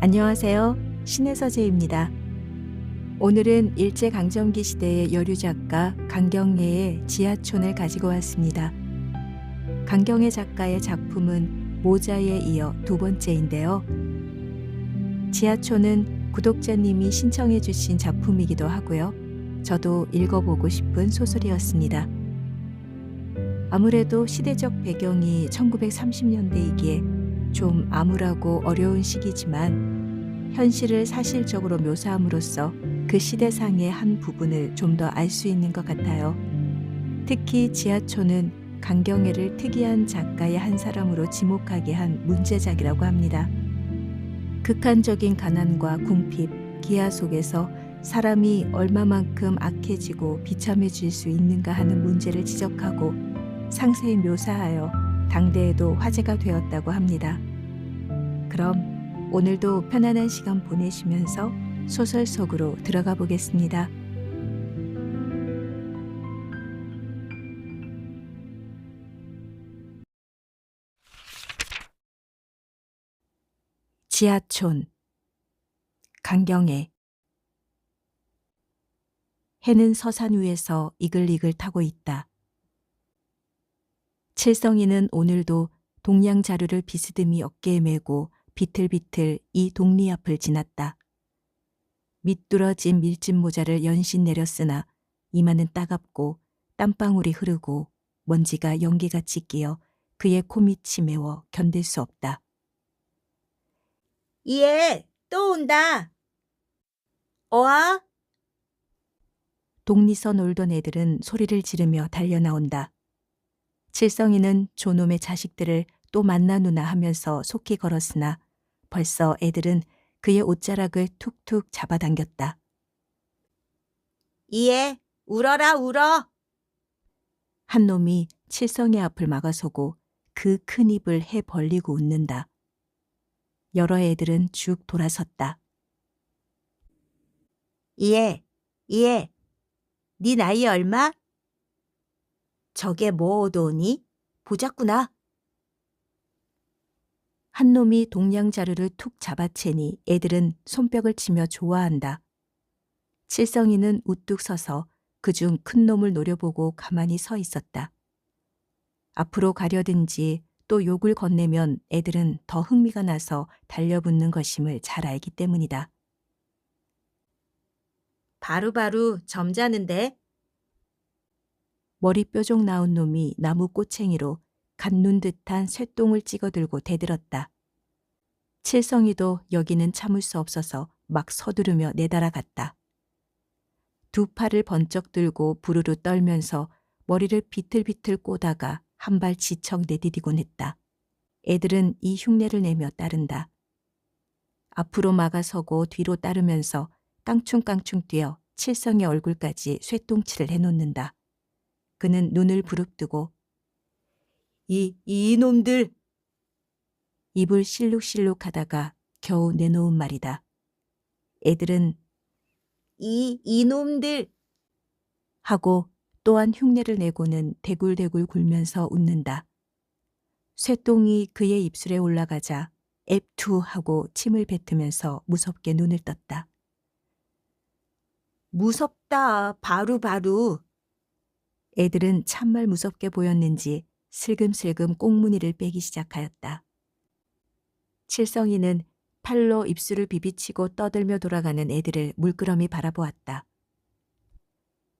안녕하세요. 신혜서재입니다. 오늘은 일제강점기 시대의 여류 작가 강경애의 지하촌을 가지고 왔습니다. 강경애 작가의 작품은 모자에 이어 두 번째인데요. 지하촌은 구독자님이 신청해 주신 작품이기도 하고요. 저도 읽어보고 싶은 소설이었습니다. 아무래도 시대적 배경이 1930년대이기에 좀 암울하고 어려운 시기지만 현실을 사실적으로 묘사함으로써 그 시대상의 한 부분을 좀 더 알 수 있는 것 같아요. 특히 지하촌은 강경애를 특이한 작가의 한 사람으로 지목하게 한 문제작이라고 합니다. 극한적인 가난과 궁핍, 기아 속에서 사람이 얼마만큼 악해지고 비참해질 수 있는가 하는 문제를 지적하고 상세히 묘사하여 당대에도 화제가 되었다고 합니다. 그럼 오늘도 편안한 시간 보내시면서 소설 속으로 들어가 보겠습니다. 지하촌. 강경애. 해는 서산 위에서 이글이글 타고 있다. 칠성이는 오늘도 동양 자루를 비스듬히 어깨에 메고 비틀비틀 이 동리 앞을 지났다. 밑뚫어진 밀짚 모자를 연신 내렸으나 이마는 따갑고 땀방울이 흐르고 먼지가 연기같이 끼어 그의 코밑이 매워 견딜 수 없다. 얘, 또 온다. 어아? 동리서 놀던 애들은 소리를 지르며 달려나온다. 칠성이는 조놈의 자식들을 또 만나누나 하면서 속히 걸었으나 벌써 애들은 그의 옷자락을 툭툭 잡아당겼다. 얘, 울어라 울어. 한 놈이 칠성이 앞을 막아서고 그 큰 입을 해 벌리고 웃는다. 여러 애들은 쭉 돌아섰다. 얘, 네 나이 얼마? 저게 뭐 얻어오니? 보자꾸나. 한 놈이 동양 자루를 툭 잡아채니 애들은 손뼉을 치며 좋아한다. 칠성이는 우뚝 서서 그중 큰 놈을 노려보고 가만히 서 있었다. 앞으로 가려든지 또 욕을 건네면 애들은 더 흥미가 나서 달려붙는 것임을 잘 알기 때문이다. 바로바로 점잖은데? 머리 뾰족 나온 놈이 나무 꼬챙이로 갖눈 듯한 쇠똥을 찍어들고 대들었다. 칠성이도 여기는 참을 수 없어서 막 서두르며 내달아 갔다. 두 팔을 번쩍 들고 부르르 떨면서 머리를 비틀비틀 꼬다가 한 발 지척 내디디곤 했다. 애들은 이 흉내를 내며 따른다. 앞으로 막아서고 뒤로 따르면서 깡충깡충 뛰어 칠성의 얼굴까지 쇠똥칠을 해놓는다. 그는 눈을 부릅뜨고 이놈들! 입을 실룩실룩 하다가 겨우 내놓은 말이다. 애들은 이놈들! 하고 또한 흉내를 내고는 대굴대굴 굴면서 웃는다. 쇠똥이 그의 입술에 올라가자 앱투 하고 침을 뱉으면서 무섭게 눈을 떴다. 무섭다, 바로. 애들은 참말 무섭게 보였는지 슬금슬금 꽁무니를 빼기 시작하였다. 칠성이는 팔로 입술을 비비치고 떠들며 돌아가는 애들을 물끄러미 바라보았다.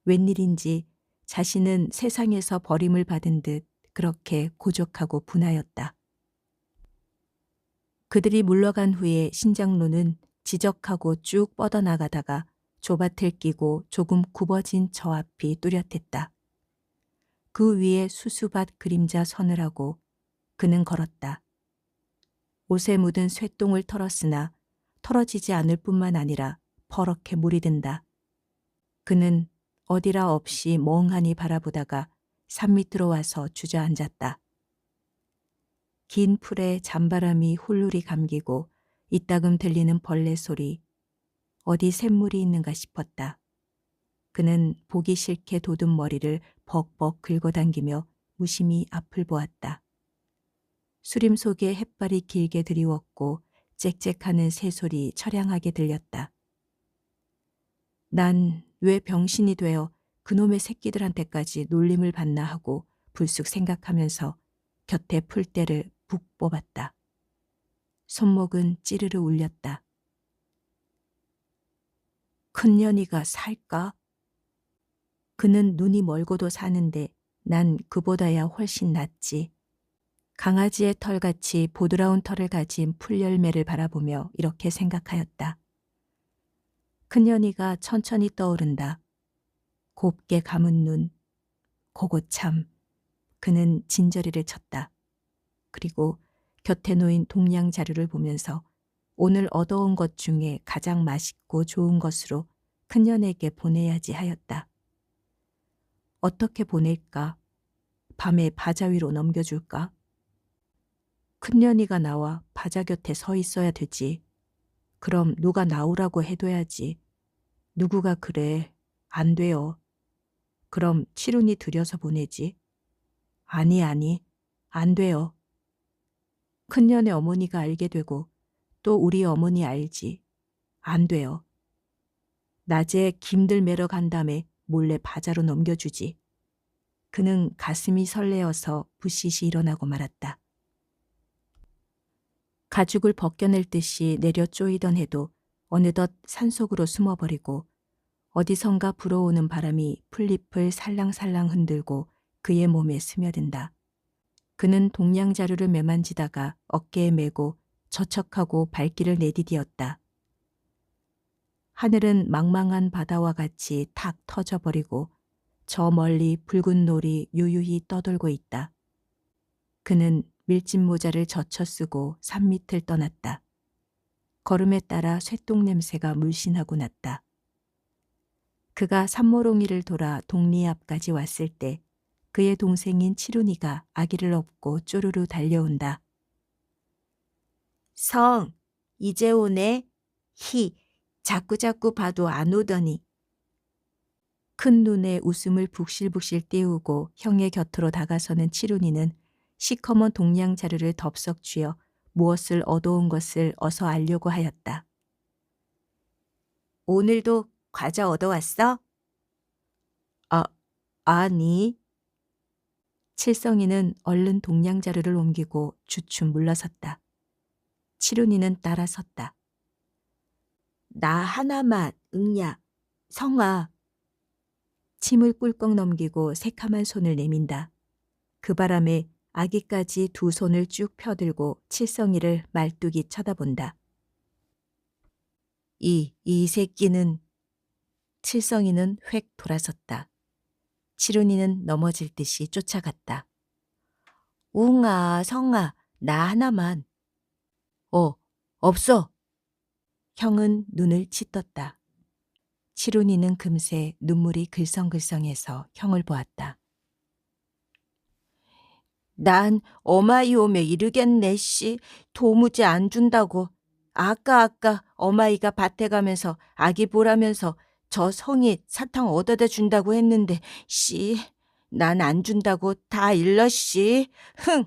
웬일인지 자신은 세상에서 버림을 받은 듯 그렇게 고족하고 분하였다. 그들이 물러간 후에 신장로는 지적하고 쭉 뻗어나가다가 조밭을 끼고 조금 굽어진 저 앞이 뚜렷했다. 그 위에 수수밭 그림자 서늘하고 그는 걸었다. 옷에 묻은 쇠똥을 털었으나 털어지지 않을 뿐만 아니라 퍼렇게 물이 든다. 그는 어디라 없이 멍하니 바라보다가 산 밑으로 와서 주저앉았다. 긴 풀에 잔바람이 훌훌히 감기고 이따금 들리는 벌레 소리, 어디 샘물이 있는가 싶었다. 그는 보기 싫게 돋은 머리를 벅벅 긁어당기며 무심히 앞을 보았다. 수림 속에 햇발이 길게 드리웠고 짹짹하는 새소리 처량하게 들렸다. 난 왜 병신이 되어 그놈의 새끼들한테까지 놀림을 받나 하고 불쑥 생각하면서 곁에 풀대를 북 뽑았다. 손목은 찌르르 울렸다. 큰년이가 살까? 그는 눈이 멀고도 사는데 난 그보다야 훨씬 낫지. 강아지의 털같이 보드라운 털을 가진 풀열매를 바라보며 이렇게 생각하였다. 큰년이가 천천히 떠오른다. 곱게 감은 눈. 고고 참. 그는 진저리를 쳤다. 그리고 곁에 놓인 동양 자료를 보면서 오늘 얻어온 것 중에 가장 맛있고 좋은 것으로 큰년에게 보내야지 하였다. 어떻게 보낼까? 밤에 바자 위로 넘겨줄까? 큰년이가 나와 바자 곁에 서 있어야 되지. 그럼 누가 나오라고 해둬야지. 누구가 그래. 안 돼요. 그럼 치룬이 들여서 보내지. 아니, 안 돼요. 큰년의 어머니가 알게 되고 또 우리 어머니 알지. 안 돼요. 낮에 김들 매러 간 다음에 몰래 바자로 넘겨주지. 그는 가슴이 설레어서 부시시 일어나고 말았다. 가죽을 벗겨낼 듯이 내려 쪼이던 해도 어느덧 산속으로 숨어버리고 어디선가 불어오는 바람이 풀잎을 살랑살랑 흔들고 그의 몸에 스며든다. 그는 동양자루를 매만지다가 어깨에 메고 저척하고 발길을 내디디었다. 하늘은 망망한 바다와 같이 탁 터져버리고 저 멀리 붉은 놀이 유유히 떠돌고 있다. 그는 밀짚 모자를 젖혀 쓰고 산 밑을 떠났다. 걸음에 따라 쇠똥 냄새가 물씬하고 났다. 그가 산모롱이를 돌아 동리 앞까지 왔을 때 그의 동생인 치룬이가 아기를 업고 쪼르르 달려온다. 성, 이제 오네. 자꾸자꾸 봐도 안 오더니. 큰 눈에 웃음을 북실북실 띄우고 형의 곁으로 다가서는 치룬이는 시커먼 동양 자루를 덥석 쥐어 무엇을 얻어온 것을 어서 알려고 하였다. 오늘도 과자 얻어왔어? 아니. 칠성이는 얼른 동양 자루를 옮기고 주춤 물러섰다. 치룬이는 따라섰다. 나 하나만, 응야. 성아. 침을 꿀꺽 넘기고 새카만 손을 내민다. 그 바람에 아기까지 두 손을 쭉 펴들고 칠성이를 말뚝이 쳐다본다. 이 새끼는. 칠성이는 획 돌아섰다. 치룬이는 넘어질 듯이 쫓아갔다. 웅아, 성아, 나 하나만. 없어. 형은 눈을 치떴다. 치룬이는 금세 눈물이 글썽글썽해서 형을 보았다. 난 어마이 오면 이르겠네, 씨. 도무지 안 준다고. 아까 어마이가 밭에 가면서 아기 보라면서 저 성이 사탕 얻어다 준다고 했는데, 씨. 난 안 준다고 다 일러, 씨. 흥!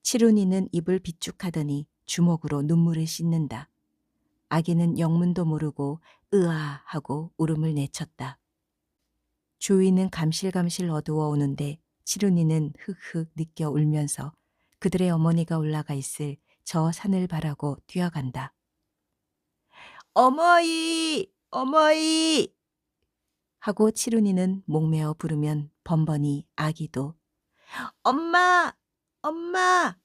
치룬이는 입을 비축하더니 주먹으로 눈물을 씻는다. 아기는 영문도 모르고 으아 하고 울음을 내쳤다. 주위는 감실감실 어두워 오는데 치룬이는 흑흑 느껴 울면서 그들의 어머니가 올라가 있을 저 산을 바라고 뛰어간다. 어머이! 어머이! 하고 치룬이는 목매어 부르면 번번이 아기도 엄마! 엄마!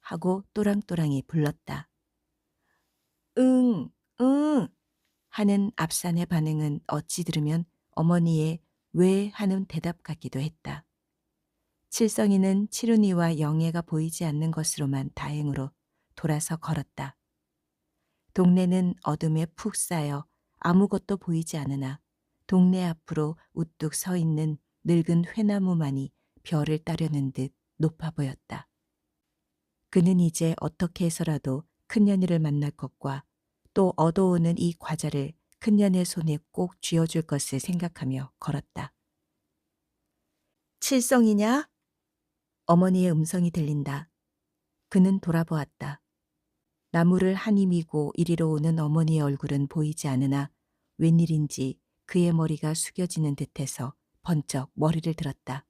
하고 또랑또랑이 불렀다. 응, 응. 하는 앞산의 반응은 어찌 들으면 어머니의 왜 하는 대답 같기도 했다. 칠성이는 치룬이와 영애가 보이지 않는 것으로만 다행으로 돌아서 걸었다. 동네는 어둠에 푹 쌓여 아무것도 보이지 않으나 동네 앞으로 우뚝 서 있는 늙은 회나무만이 별을 따려는 듯 높아 보였다. 그는 이제 어떻게 해서라도 큰년이를 만날 것과 또 얻어오는 이 과자를 큰년의 손에 꼭 쥐어줄 것을 생각하며 걸었다. 칠성이냐? 어머니의 음성이 들린다. 그는 돌아보았다. 나무를 한이미고 이리로 오는 어머니의 얼굴은 보이지 않으나 웬일인지 그의 머리가 숙여지는 듯해서 번쩍 머리를 들었다.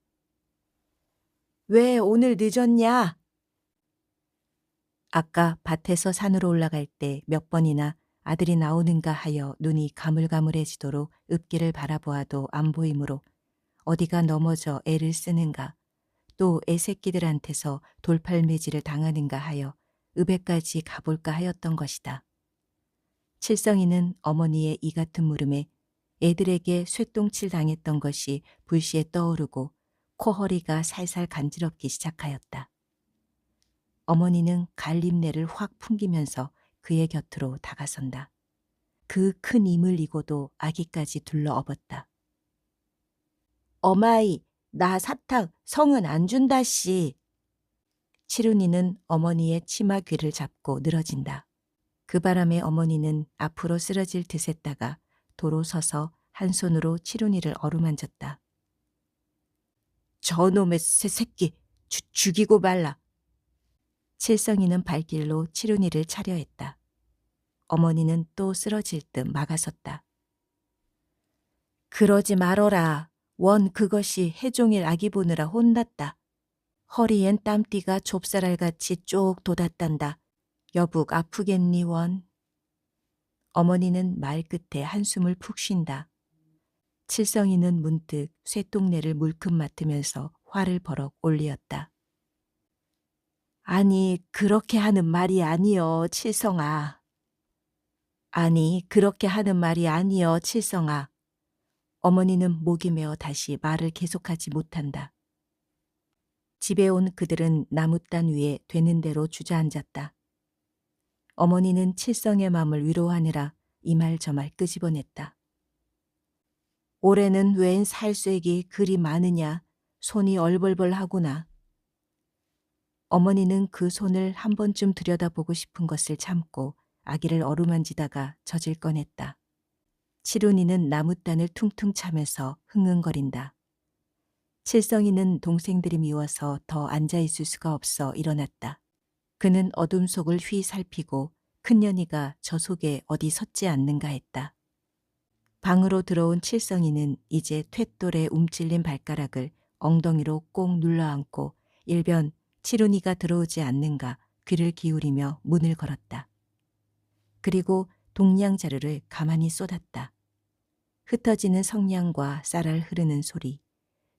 왜 오늘 늦었냐? 아까 밭에서 산으로 올라갈 때 몇 번이나 아들이 나오는가 하여 눈이 가물가물해지도록 읍길을 바라보아도 안 보이므로 어디가 넘어져 애를 쓰는가 또 애새끼들한테서 돌팔매질을 당하는가 하여 읍에까지 가볼까 하였던 것이다. 칠성이는 어머니의 이 같은 물음에 애들에게 쇠똥칠 당했던 것이 불시에 떠오르고 코허리가 살살 간지럽기 시작하였다. 어머니는 갈림내를 확 풍기면서 그의 곁으로 다가선다. 그 큰 임을 이고도 아기까지 둘러업었다. 어마이, 나 사탕 성은 안 준다씨. 치룬이는 어머니의 치마 귀를 잡고 늘어진다. 그 바람에 어머니는 앞으로 쓰러질 듯 했다가 도로 서서 한 손으로 치룬이를 어루만졌다. 저놈의 새끼 죽이고 말라. 칠성이는 발길로 치룬이를 차려 했다. 어머니는 또 쓰러질 듯 막아섰다. 그러지 말어라. 원 그것이 해종일 아기 보느라 혼났다. 허리엔 땀띠가 좁쌀알같이 쭉 돋았단다. 여북 아프겠니 원? 어머니는 말 끝에 한숨을 푹 쉰다. 칠성이는 문득 쇠똥내를 물큼 맡으면서 화를 버럭 올리었다. 아니 그렇게 하는 말이 아니여 칠성아. 아니 그렇게 하는 말이 아니여 칠성아. 어머니는 목이 메어 다시 말을 계속하지 못한다. 집에 온 그들은 나무단 위에 되는 대로 주저앉았다. 어머니는 칠성의 마음을 위로하느라 이 말 저 말 끄집어냈다. 올해는 웬 살쐐기 그리 많으냐. 손이 얼벌벌하구나. 어머니는 그 손을 한 번쯤 들여다보고 싶은 것을 참고 아기를 어루만지다가 젖을 꺼냈다. 치룬이는 나무단을 퉁퉁 차면서 흥흥거린다. 칠성이는 동생들이 미워서 더 앉아있을 수가 없어 일어났다. 그는 어둠 속을 휘 살피고 큰년이가 저 속에 어디 섰지 않는가 했다. 방으로 들어온 칠성이는 이제 퇴돌에 움찔린 발가락을 엉덩이로 꼭 눌러안고 일변 치룬이가 들어오지 않는가 귀를 기울이며 문을 걸었다. 그리고 동량자루를 가만히 쏟았다. 흩어지는 성냥과 쌀알 흐르는 소리,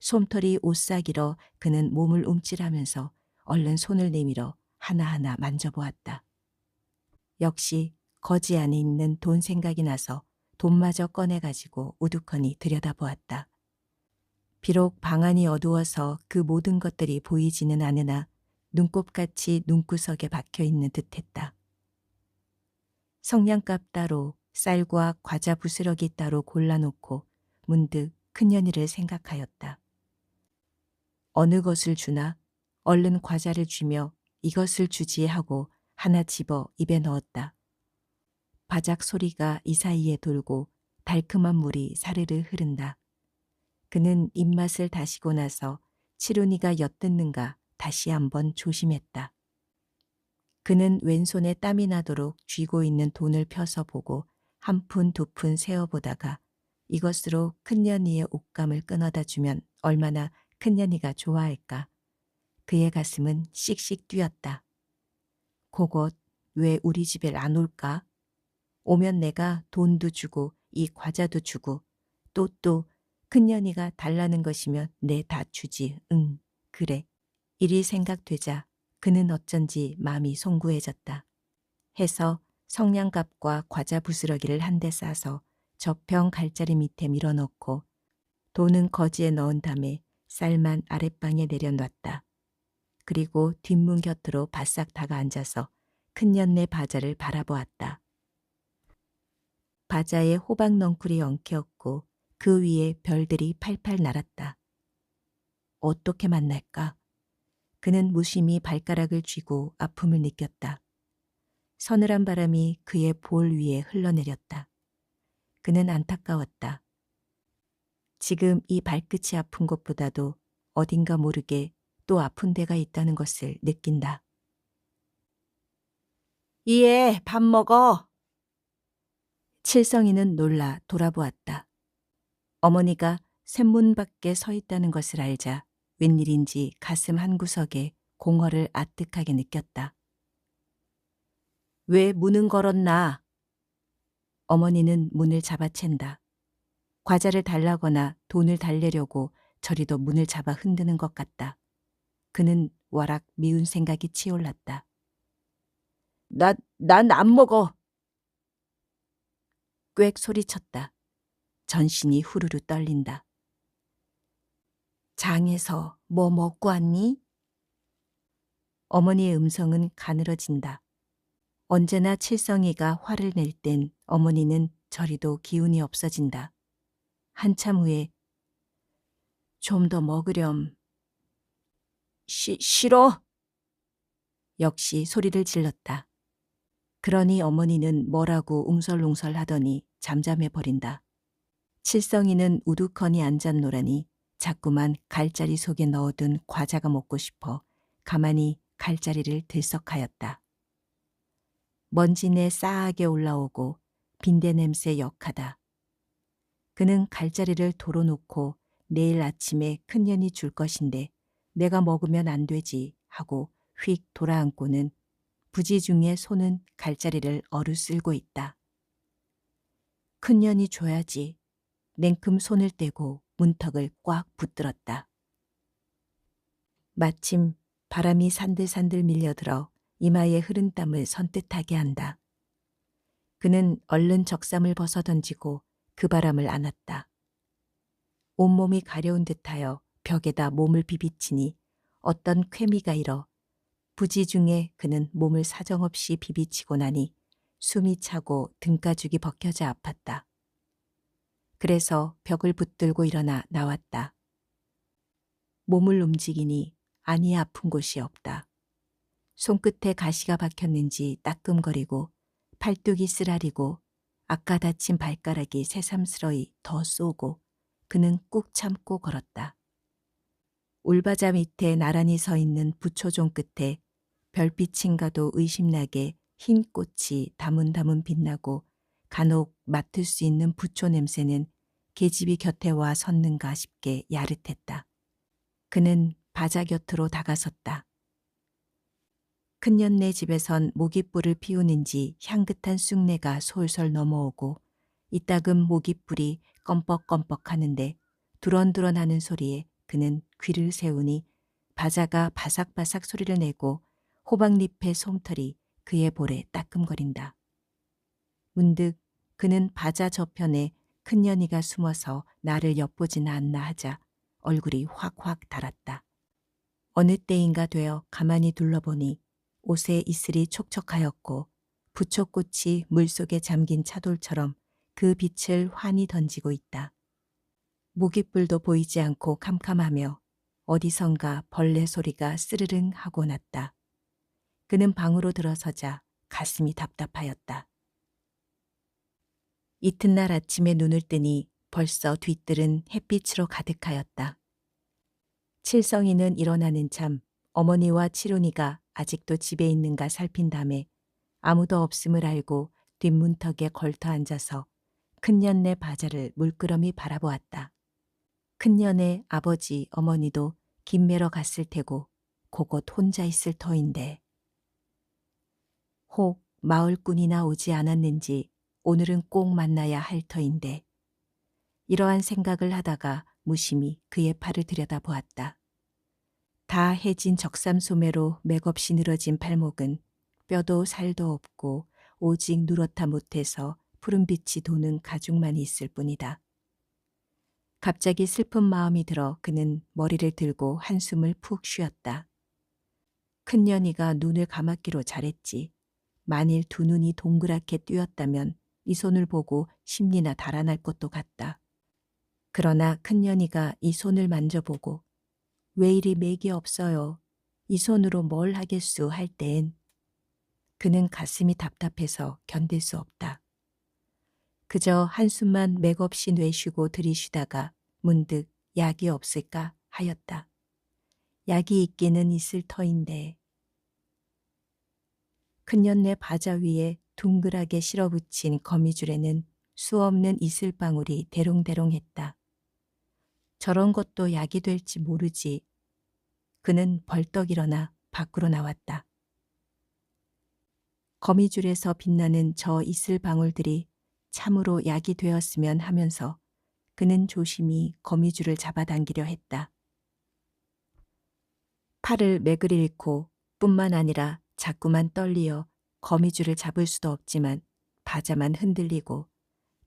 솜털이 옷사기로 그는 몸을 움찔하면서 얼른 손을 내밀어 하나하나 만져보았다. 역시 거지 안에 있는 돈 생각이 나서 돈마저 꺼내가지고 우두커니 들여다보았다. 비록 방 안이 어두워서 그 모든 것들이 보이지는 않으나 눈곱같이 눈구석에 박혀있는 듯했다. 성냥갑 따로 쌀과 과자 부스러기 따로 골라놓고 문득 큰년이를 생각하였다. 어느 것을 주나 얼른 과자를 쥐며 이것을 주지 하고 하나 집어 입에 넣었다. 바작 소리가 이 사이에 돌고 달큼한 물이 사르르 흐른다. 그는 입맛을 다시고 나서 치룬이가 엿듣는가 다시 한번 조심했다. 그는 왼손에 땀이 나도록 쥐고 있는 돈을 펴서 보고 한 푼 두 푼 세어보다가 이것으로 큰년이의 옷감을 끊어다 주면 얼마나 큰년이가 좋아할까. 그의 가슴은 씩씩 뛰었다. 그것 왜 우리 집에 안 올까? 오면 내가 돈도 주고 이 과자도 주고 또 큰년이가 달라는 것이면 내 다 주지. 응, 그래. 이리 생각되자 그는 어쩐지 마음이 송구해졌다. 해서 성냥갑과 과자 부스러기를 한 대 싸서 저평 갈자리 밑에 밀어넣고 돈은 거지에 넣은 다음에 쌀만 아랫방에 내려놨다. 그리고 뒷문 곁으로 바싹 다가 앉아서 큰년네 바자를 바라보았다. 바자에 호박 넝쿨이 엉켰고 그 위에 별들이 팔팔 날았다. 어떻게 만날까? 그는 무심히 발가락을 쥐고 아픔을 느꼈다. 서늘한 바람이 그의 볼 위에 흘러내렸다. 그는 안타까웠다. 지금 이 발끝이 아픈 것보다도 어딘가 모르게 또 아픈 데가 있다는 것을 느낀다. 이에 밥 먹어. 칠성이는 놀라 돌아보았다. 어머니가 샘문 밖에 서 있다는 것을 알자 웬일인지 가슴 한구석에 공허를 아득하게 느꼈다. 왜 문은 걸었나? 어머니는 문을 잡아챈다. 과자를 달라거나 돈을 달래려고 저리도 문을 잡아 흔드는 것 같다. 그는 와락 미운 생각이 치올랐다. 난 안 먹어. 꽥 소리쳤다. 전신이 후루루 떨린다. 장에서 뭐 먹고 왔니? 어머니의 음성은 가늘어진다. 언제나 칠성이가 화를 낼 땐 어머니는 저리도 기운이 없어진다. 한참 후에 좀 더 먹으렴. 싫어. 역시 소리를 질렀다. 그러니 어머니는 뭐라고 웅설웅설 하더니 잠잠해 버린다. 칠성이는 우두커니 앉았노라니 자꾸만 갈자리 속에 넣어둔 과자가 먹고 싶어 가만히 갈자리를 들썩하였다. 먼지내 싸하게 올라오고 빈대 냄새 역하다. 그는 갈자리를 도로 놓고 내일 아침에 큰년이 줄 것인데 내가 먹으면 안 되지 하고 휙 돌아앉고는 부지중에 손은 갈자리를 어루쓸고 있다. 큰년이 줘야지. 냉큼 손을 떼고 문턱을 꽉 붙들었다. 마침 바람이 산들산들 밀려들어 이마에 흐른 땀을 선뜻하게 한다. 그는 얼른 적삼을 벗어 던지고 그 바람을 안았다. 온몸이 가려운 듯하여 벽에다 몸을 비비치니 어떤 쾌미가 일어 부지중에 그는 몸을 사정없이 비비치고 나니 숨이 차고 등가죽이 벗겨져 아팠다. 그래서 벽을 붙들고 일어나 나왔다. 몸을 움직이니 아니 아픈 곳이 없다. 손끝에 가시가 박혔는지 따끔거리고 팔뚝이 쓰라리고 아까 다친 발가락이 새삼스러이 더 쏘고 그는 꾹 참고 걸었다. 울바자 밑에 나란히 서 있는 부초종 끝에 별빛인가도 의심나게 흰 꽃이 다문다문 빛나고 간혹 맡을 수 있는 부초 냄새는 계집이 곁에 와 섰는가 싶게 야릇했다. 그는 바자 곁으로 다가섰다. 큰년네 집에선 모깃불을 피우는지 향긋한 쑥내가 솔솔 넘어오고 이따금 모깃불이 껌뻑껌뻑 하는데 두런두런 하는 소리에 그는 귀를 세우니 바자가 바삭바삭 소리를 내고 호박잎의 솜털이 그의 볼에 따끔거린다. 문득 그는 바자 저편에 큰년이가 숨어서 나를 엿보지나 않나 하자 얼굴이 확확 달았다. 어느 때인가 되어 가만히 둘러보니 옷에 이슬이 촉촉하였고 부초꽃이 물속에 잠긴 차돌처럼 그 빛을 환히 던지고 있다. 모깃불도 보이지 않고 캄캄하며 어디선가 벌레 소리가 스르릉 하고 났다. 그는 방으로 들어서자 가슴이 답답하였다. 이튿날 아침에 눈을 뜨니 벌써 뒤뜰은 햇빛으로 가득하였다. 칠성이는 일어나는 참 어머니와 칠훈이가 아직도 집에 있는가 살핀 다음에 아무도 없음을 알고 뒷문턱에 걸터 앉아서 큰년네 바자를 물끄러미 바라보았다. 큰년의 아버지 어머니도 김매러 갔을 테고 곧곧 혼자 있을 터인데 혹 마을꾼이나 오지 않았는지 오늘은 꼭 만나야 할 터인데 이러한 생각을 하다가 무심히 그의 팔을 들여다보았다. 다 해진 적삼소매로 맥없이 늘어진 발목은 뼈도 살도 없고 오직 누렇다 못해서 푸른빛이 도는 가죽만 있을 뿐이다. 갑자기 슬픈 마음이 들어 그는 머리를 들고 한숨을 푹 쉬었다. 큰년이가 눈을 감았기로 잘했지. 만일 두 눈이 동그랗게 뜨였다면 이 손을 보고 심리나 달아날 것도 같다. 그러나 큰년이가 이 손을 만져보고 왜 이리 맥이 없어요. 이 손으로 뭘 하겠수 할 땐 그는 가슴이 답답해서 견딜 수 없다. 그저 한숨만 맥없이 내쉬고 들이쉬다가 문득 약이 없을까 하였다. 약이 있기는 있을 터인데 큰년네 바자 위에 둥글하게 실어붙인 거미줄에는 수없는 이슬방울이 대롱대롱했다. 저런 것도 약이 될지 모르지. 그는 벌떡 일어나 밖으로 나왔다. 거미줄에서 빛나는 저 이슬방울들이 참으로 약이 되었으면 하면서 그는 조심히 거미줄을 잡아당기려 했다. 팔을 맥을 잃고 뿐만 아니라 자꾸만 떨리어 거미줄을 잡을 수도 없지만 바자만 흔들리고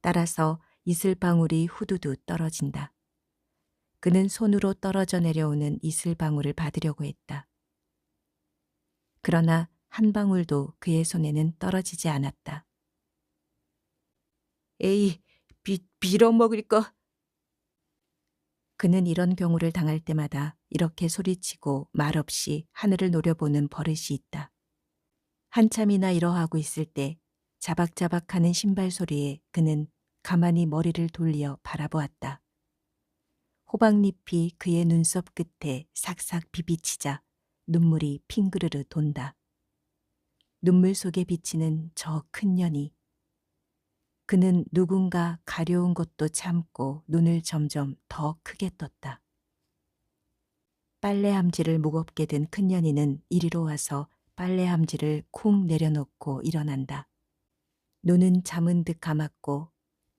따라서 이슬방울이 후두두 떨어진다. 그는 손으로 떨어져 내려오는 이슬방울을 받으려고 했다. 그러나 한 방울도 그의 손에는 떨어지지 않았다. 에이, 빌어먹을 거. 그는 이런 경우를 당할 때마다 이렇게 소리치고 말없이 하늘을 노려보는 버릇이 있다. 한참이나 이러하고 있을 때 자박자박하는 신발 소리에 그는 가만히 머리를 돌려 바라보았다. 호박잎이 그의 눈썹 끝에 삭삭 비비치자 눈물이 핑그르르 돈다. 눈물 속에 비치는 저 큰 년이. 그는 누군가 가려운 것도 참고 눈을 점점 더 크게 떴다. 빨래 함지를 무겁게 든 큰년이는 이리로 와서 빨래 함지를 쿵 내려놓고 일어난다. 눈은 잠은 듯 감았고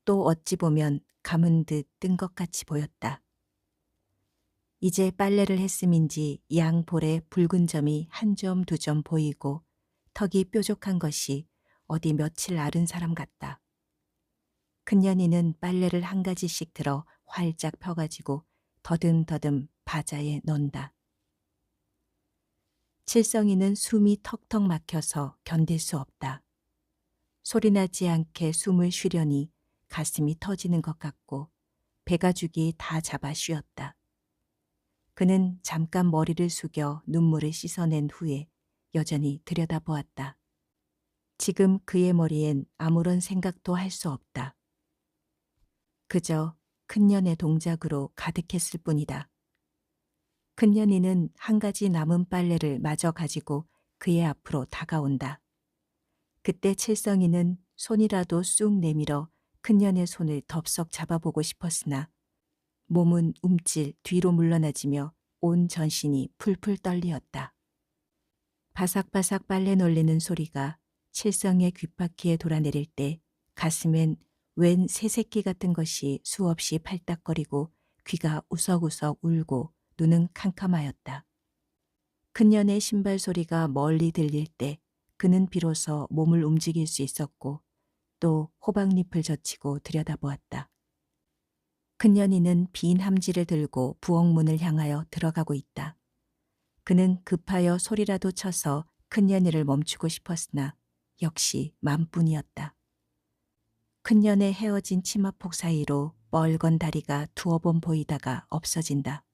또 어찌 보면 감은 듯 뜬 것 같이 보였다. 이제 빨래를 했음인지 양 볼에 붉은 점이 한 점 두 점 보이고 턱이 뾰족한 것이 어디 며칠 앓은 사람 같다. 큰년이는 빨래를 한 가지씩 들어 활짝 펴가지고 더듬더듬 바자에 넣는다. 칠성이는 숨이 턱턱 막혀서 견딜 수 없다. 소리나지 않게 숨을 쉬려니 가슴이 터지는 것 같고 배가죽이 다 잡아 쉬었다. 그는 잠깐 머리를 숙여 눈물을 씻어낸 후에 여전히 들여다보았다. 지금 그의 머리엔 아무런 생각도 할 수 없다. 그저 큰년의 동작으로 가득했을 뿐이다. 큰년이는 한 가지 남은 빨래를 마저 가지고 그의 앞으로 다가온다. 그때 칠성이는 손이라도 쑥 내밀어 큰년의 손을 덥석 잡아보고 싶었으나 몸은 움찔 뒤로 물러나지며 온 전신이 풀풀 떨리었다. 바삭바삭 빨래 놀리는 소리가 칠성의 귓바퀴에 돌아내릴 때 가슴엔 웬 새새끼 같은 것이 수없이 팔딱거리고 귀가 우석우석 울고 눈은 캄캄하였다. 큰년의 신발 소리가 멀리 들릴 때 그는 비로소 몸을 움직일 수 있었고 또 호박잎을 젖히고 들여다보았다. 큰년이는 빈 함지를 들고 부엌문을 향하여 들어가고 있다. 그는 급하여 소리라도 쳐서 큰년이를 멈추고 싶었으나 역시 맘뿐이었다. 큰년의 헤어진 치마폭 사이로 뻘건 다리가 두어 번 보이다가 없어진다.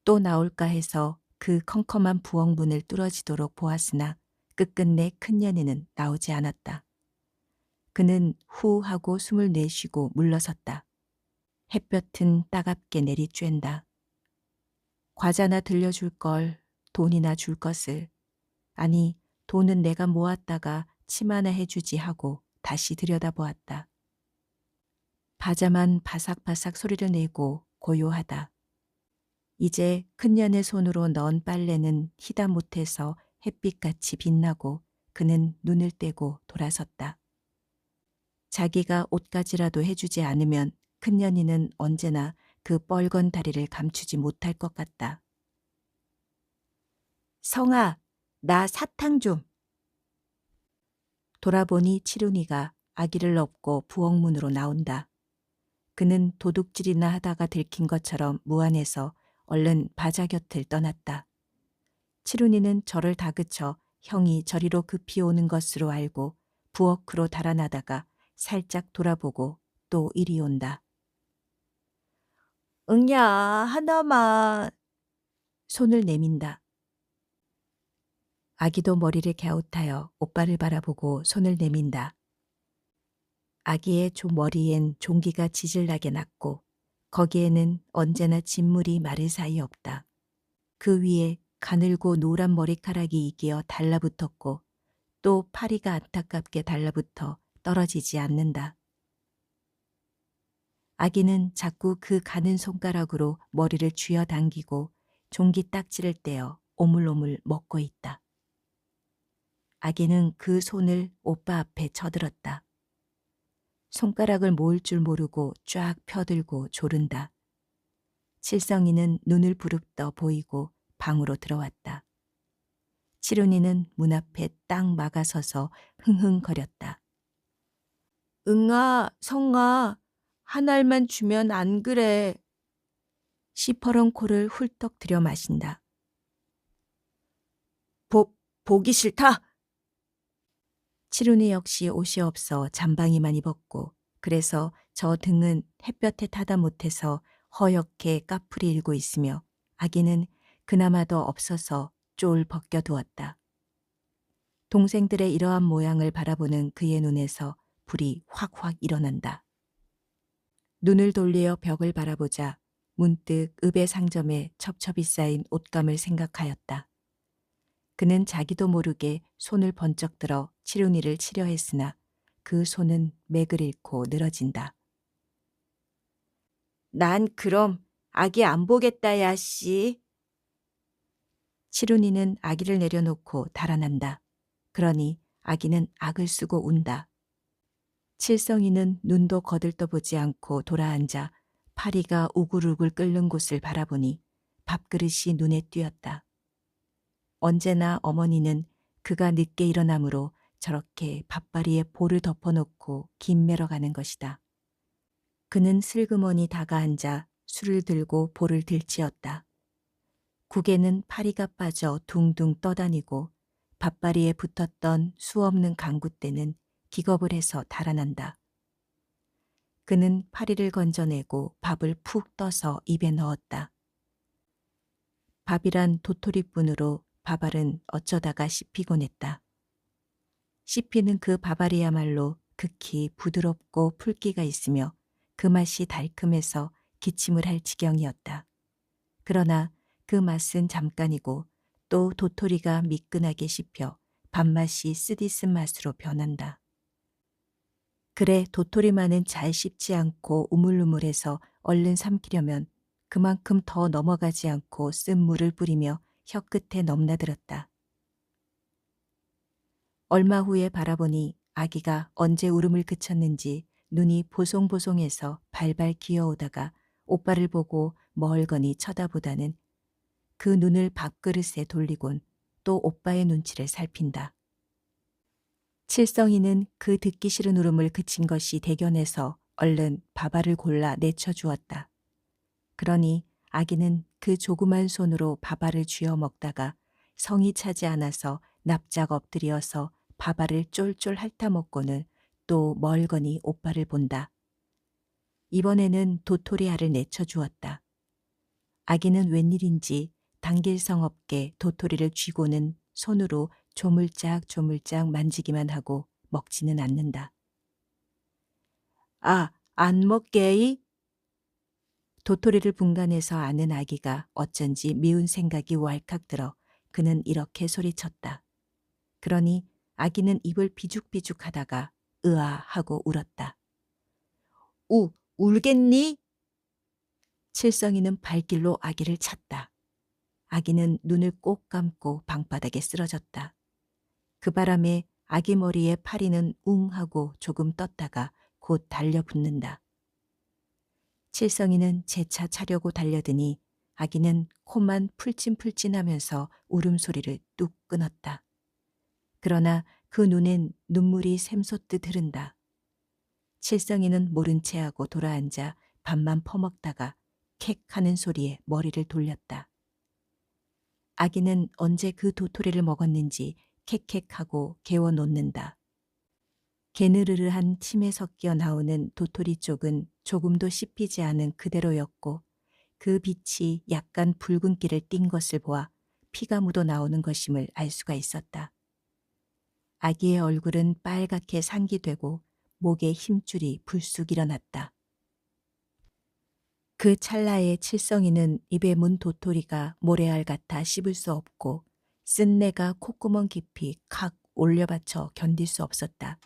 또 나올까 해서 그 컴컴한 부엌문을 뚫어지도록 보았으나 끝끝내 큰년이는 나오지 않았다. 그는 후 하고 숨을 내쉬고 물러섰다. 햇볕은 따갑게 내리쬐다. 과자나 들려줄 걸, 돈이나 줄 것을. 아니, 돈은 내가 모았다가 치마나 해주지 하고 다시 들여다보았다. 바자만 바삭바삭 소리를 내고 고요하다. 이제 큰년의 손으로 넣은 빨래는 희다 못해서 햇빛같이 빛나고 그는 눈을 떼고 돌아섰다. 자기가 옷가지라도 해주지 않으면 큰년이는 언제나 그 뻘건 다리를 감추지 못할 것 같다. 성아, 나 사탕 좀. 돌아보니 치룬이가 아기를 업고 부엌문으로 나온다. 그는 도둑질이나 하다가 들킨 것처럼 무안해서 얼른 바자 곁을 떠났다. 치룬이는 저를 다그쳐 형이 저리로 급히 오는 것으로 알고 부엌으로 달아나다가 살짝 돌아보고 또 이리 온다. 응야, 하나만. 손을 내민다. 아기도 머리를 갸웃하여 오빠를 바라보고 손을 내민다. 아기의 머리엔 종기가 지질나게 났고 거기에는 언제나 진물이 마를 사이 없다. 그 위에 가늘고 노란 머리카락이 이기어 달라붙었고 또 파리가 안타깝게 달라붙어 떨어지지 않는다. 아기는 자꾸 그 가는 손가락으로 머리를 쥐어당기고 종기 딱지를 떼어 오물오물 먹고 있다. 아기는 그 손을 오빠 앞에 쳐들었다. 손가락을 모을 줄 모르고 쫙 펴들고 조른다. 칠성이는 눈을 부릅떠 보이고 방으로 들어왔다. 칠훈이는 문 앞에 딱 막아서서 흥흥거렸다. 응아, 성아, 한 알만 주면 안 그래. 시퍼런 코를 훌떡 들여 마신다. 보기 싫다. 칠훈이 역시 옷이 없어 잠방이만 입었고 그래서 저 등은 햇볕에 타다 못해서 허옇게 까풀이 일고 있으며 아기는 그나마도 없어서 쫄 벗겨두었다. 동생들의 이러한 모양을 바라보는 그의 눈에서 불이 확확 일어난다. 눈을 돌려 벽을 바라보자 문득 읍의 상점에 첩첩이 쌓인 옷감을 생각하였다. 그는 자기도 모르게 손을 번쩍 들어 칠훈이를 치려 했으나 그 손은 맥을 잃고 늘어진다. 난 그럼 아기 안 보겠다, 야씨. 칠훈이는 아기를 내려놓고 달아난다. 그러니 아기는 악을 쓰고 운다. 칠성이는 눈도 거들떠보지 않고 돌아앉아 파리가 우글우글 끓는 곳을 바라보니 밥그릇이 눈에 띄었다. 언제나 어머니는 그가 늦게 일어나므로 저렇게 밥바리에 볼을 덮어놓고 김 매러 가는 것이다. 그는 슬그머니 다가앉아 술을 들고 볼을 들치었다. 국에는 파리가 빠져 둥둥 떠다니고 밥바리에 붙었던 수없는 강구대는 기겁을 해서 달아난다. 그는 파리를 건져내고 밥을 푹 떠서 입에 넣었다. 밥이란 도토리뿐으로 밥알은 어쩌다가 씹히곤 했다. 씹히는 그 밥알이야말로 극히 부드럽고 풀기가 있으며 그 맛이 달큼해서 기침을 할 지경이었다. 그러나 그 맛은 잠깐이고 또 도토리가 미끈하게 씹혀 밥맛이 쓰디쓴 맛으로 변한다. 그래 도토리만은 잘 씹지 않고 우물우물해서 얼른 삼키려면 그만큼 더 넘어가지 않고 쓴 물을 뿌리며 혀끝에 넘나들었다. 얼마 후에 바라보니 아기가 언제 울음을 그쳤는지 눈이 보송보송해서 발발 기어오다가 오빠를 보고 멀거니 쳐다보다는 그 눈을 밥그릇에 돌리곤 또 오빠의 눈치를 살핀다. 칠성이는 그 듣기 싫은 울음을 그친 것이 대견해서 얼른 밥알을 골라 내쳐주었다. 그러니 아기는 그 조그만 손으로 밥알을 쥐어 먹다가 성이 차지 않아서 납작 엎드려서 밥알을 쫄쫄 핥아먹고는 또 멀거니 오빠를 본다. 이번에는 도토리 알을 내쳐주었다. 아기는 웬일인지 당길성 없게 도토리를 쥐고는 손으로 조물짝조물짝 만지기만 하고 먹지는 않는다. 아, 안 먹게이? 도토리를 분간해서 아는 아기가 어쩐지 미운 생각이 왈칵 들어 그는 이렇게 소리쳤다. 그러니 아기는 입을 비죽비죽 하다가 으아 하고 울었다. 울겠니? 칠성이는 발길로 아기를 찼다. 아기는 눈을 꼭 감고 방바닥에 쓰러졌다. 그 바람에 아기 머리에 파리는 웅 하고 조금 떴다가 곧 달려붙는다. 칠성이는 재차 차려고 달려드니 아기는 코만 풀찐풀찐하면서 울음소리를 뚝 끊었다. 그러나 그 눈엔 눈물이 샘솟듯 흐른다. 칠성이는 모른 체하고 돌아앉아 밥만 퍼먹다가 캑 하는 소리에 머리를 돌렸다. 아기는 언제 그 도토리를 먹었는지 캑캑하고 개워 놓는다. 게느르르한 침에 섞여 나오는 도토리 쪽은 조금도 씹히지 않은 그대로였고 그 빛이 약간 붉은기를 띈 것을 보아 피가 묻어 나오는 것임을 알 수가 있었다. 아기의 얼굴은 빨갛게 상기되고 목에 힘줄이 불쑥 일어났다. 그 찰나에 칠성이는 입에 문 도토리가 모래알 같아 씹을 수 없고 쓴내가 콧구멍 깊이 칵 올려받쳐 견딜 수 없었다.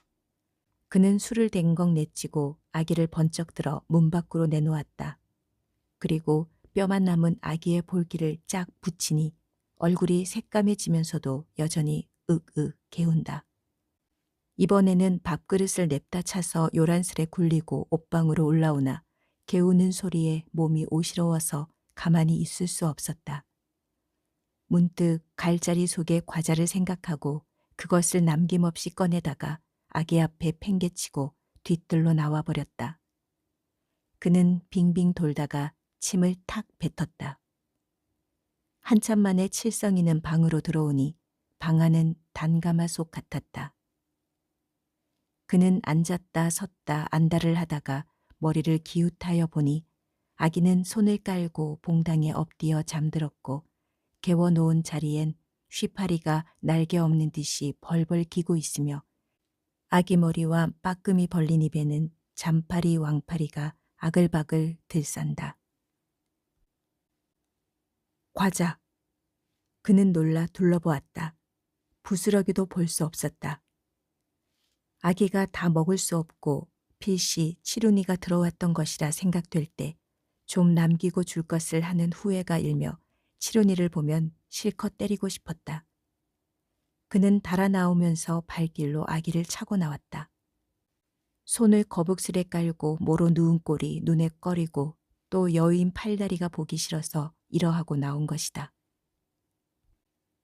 그는 술을 댕걱 내치고 아기를 번쩍 들어 문 밖으로 내놓았다. 그리고 뼈만 남은 아기의 볼기를 짝 붙이니 얼굴이 새까매지면서도 여전히 윽윽 개운다. 이번에는 밥그릇을 냅다 차서 요란스레 굴리고 옷방으로 올라오나 개우는 소리에 몸이 오시러워서 가만히 있을 수 없었다. 문득 갈자리 속에 과자를 생각하고 그것을 남김없이 꺼내다가 아기 앞에 팽개치고 뒤뜰로 나와버렸다. 그는 빙빙 돌다가 침을 탁 뱉었다. 한참 만에 칠성이는 방으로 들어오니 방 안은 단가마속 같았다. 그는 앉았다 섰다 안달을 하다가 머리를 기웃하여 보니 아기는 손을 깔고 봉당에 엎드려 잠들었고 개워놓은 자리엔 쉬파리가 날개 없는 듯이 벌벌 기고 있으며 아기 머리와 빠끔이 벌린 입에는 잠파리 왕파리가 아글바글 들싼다. 과자. 그는 놀라 둘러보았다. 부스러기도 볼 수 없었다. 아기가 다 먹을 수 없고 필시 치루니가 들어왔던 것이라 생각될 때 좀 남기고 줄 것을 하는 후회가 일며 치루니를 보면 실컷 때리고 싶었다. 그는 달아 나오면서 발길로 아기를 차고 나왔다. 손을 거북스레 깔고 모로 누운 꼴이 눈에 꺼리고 또 여인 팔다리가 보기 싫어서 이러하고 나온 것이다.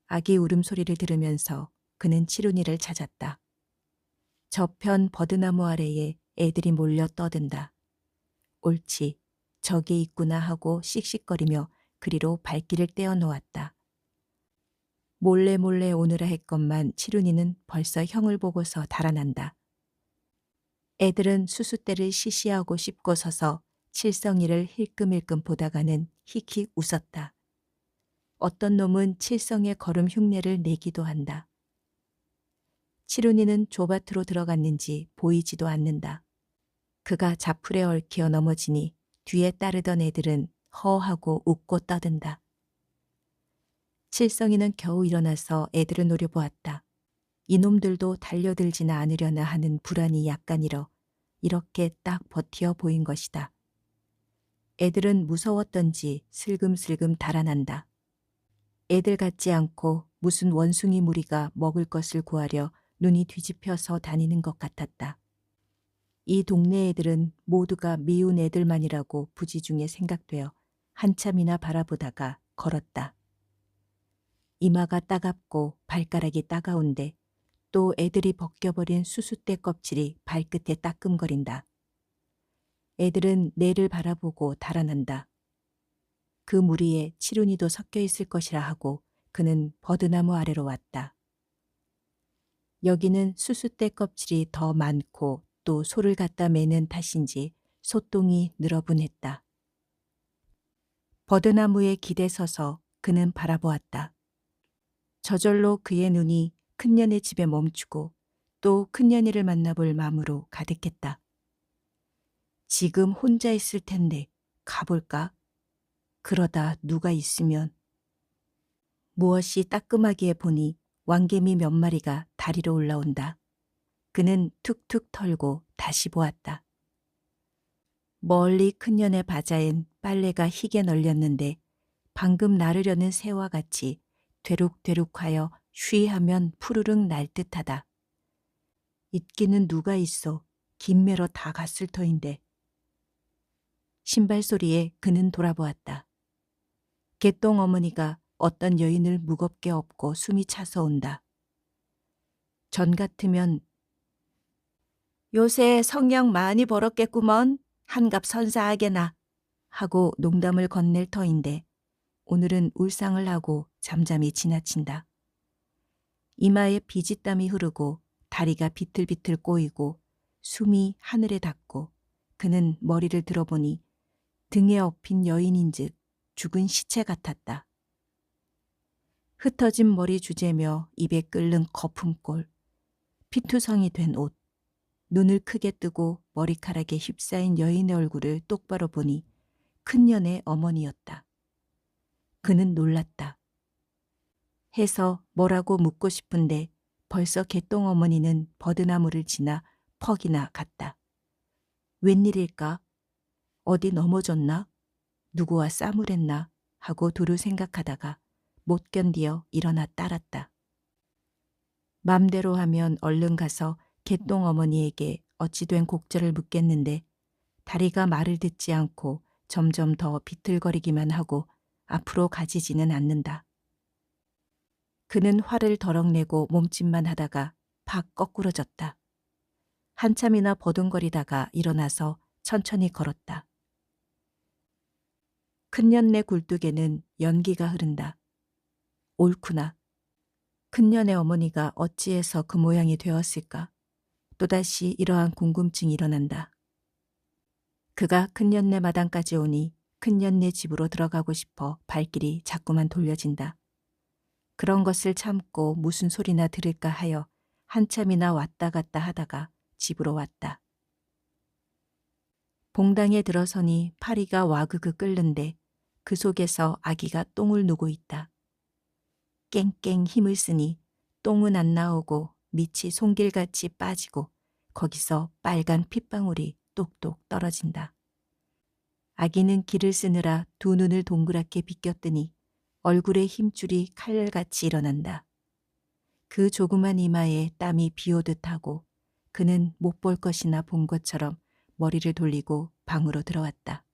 아기 울음소리를 들으면서 그는 치루니를 찾았다. 저편 버드나무 아래에 애들이 몰려 떠든다. 옳지, 저기 있구나 하고 씩씩거리며 그리로 발길을 떼어 놓았다. 몰래 오느라 했건만 치루니는 벌써 형을 보고서 달아난다. 애들은 수숫대를 시시하고 씹고 서서 칠성이를 힐끔힐끔 보다가는 힉힉 웃었다. 어떤 놈은 칠성의 걸음 흉내를 내기도 한다. 치루니는 조밭으로 들어갔는지 보이지도 않는다. 그가 자풀에 얽혀 넘어지니 뒤에 따르던 애들은 허하고 웃고 떠든다. 칠성이는 겨우 일어나서 애들을 노려보았다. 이놈들도 달려들지나 않으려나 하는 불안이 약간 일어 이렇게 딱 버티어 보인 것이다. 애들은 무서웠던지 슬금슬금 달아난다. 애들 같지 않고 무슨 원숭이 무리가 먹을 것을 구하려 눈이 뒤집혀서 다니는 것 같았다. 이 동네 애들은 모두가 미운 애들만이라고 부지중에 생각되어 한참이나 바라보다가 걸었다. 이마가 따갑고 발가락이 따가운데 또 애들이 벗겨버린 수숫대 껍질이 발끝에 따끔거린다. 애들은 내를 바라보고 달아난다. 그 무리에 치루니도 섞여 있을 것이라 하고 그는 버드나무 아래로 왔다. 여기는 수숫대 껍질이 더 많고 또 소를 갖다 매는 탓인지 소똥이 늘어분했다. 버드나무에 기대 서서 그는 바라보았다. 저절로 그의 눈이 큰년의 집에 멈추고 또 큰년이를 만나볼 마음으로 가득했다. 지금 혼자 있을 텐데 가볼까? 그러다 누가 있으면. 무엇이 따끔하기에 보니 왕개미 몇 마리가 다리로 올라온다. 그는 툭툭 털고 다시 보았다. 멀리 큰년의 바자엔 빨래가 희게 널렸는데 방금 나르려는 새와 같이 되룩되룩하여 쉬하면 푸르륵 날 듯하다. 있기는 누가 있어 김매러 다 갔을 터인데. 신발 소리에 그는 돌아보았다. 개똥 어머니가 어떤 여인을 무겁게 업고 숨이 차서 온다. 전 같으면 요새 성냥 많이 벌었겠구먼 한갑 선사하게나 하고 농담을 건넬 터인데 오늘은 울상을 하고 잠잠히 지나친다. 이마에 비지땀이 흐르고 다리가 비틀비틀 꼬이고 숨이 하늘에 닿고 그는 머리를 들어보니 등에 업힌 여인인즉 죽은 시체 같았다. 흩어진 머리 주제며 입에 끓는 거품골, 피투성이 된 옷, 눈을 크게 뜨고 머리카락에 휩싸인 여인의 얼굴을 똑바로 보니 큰년의 어머니였다. 그는 놀랐다. 해서 뭐라고 묻고 싶은데 벌써 개똥 어머니는 버드나무를 지나 퍽이나 갔다. 웬일일까? 어디 넘어졌나? 누구와 싸움을했나? 하고 두루 생각하다가 못 견디어 일어나 따랐다. 맘대로 하면 얼른 가서 개똥 어머니에게 어찌 된 곡절을 묻겠는데 다리가 말을 듣지 않고 점점 더 비틀거리기만 하고 앞으로 가지지는 않는다. 그는 화를 덜어내고 몸짓만 하다가 팍 거꾸러졌다. 한참이나 버둥거리다가 일어나서 천천히 걸었다. 큰년네 굴뚝에는 연기가 흐른다. 옳구나. 큰년의 어머니가 어찌해서 그 모양이 되었을까? 또다시 이러한 궁금증이 일어난다. 그가 큰년네 마당까지 오니 큰년네 집으로 들어가고 싶어 발길이 자꾸만 돌려진다. 그런 것을 참고 무슨 소리나 들을까 하여 한참이나 왔다 갔다 하다가 집으로 왔다. 봉당에 들어서니 파리가 와그그 끓는데 그 속에서 아기가 똥을 누고 있다. 깽깽 힘을 쓰니 똥은 안 나오고 밑이 송길같이 빠지고 거기서 빨간 핏방울이 똑똑 떨어진다. 아기는 기를 쓰느라 두 눈을 동그랗게 비꼈더니 얼굴에 힘줄이 칼같이 일어난다. 그 조그만 이마에 땀이 비오듯 하고 그는 못 볼 것이나 본 것처럼 머리를 돌리고 방으로 들어왔다.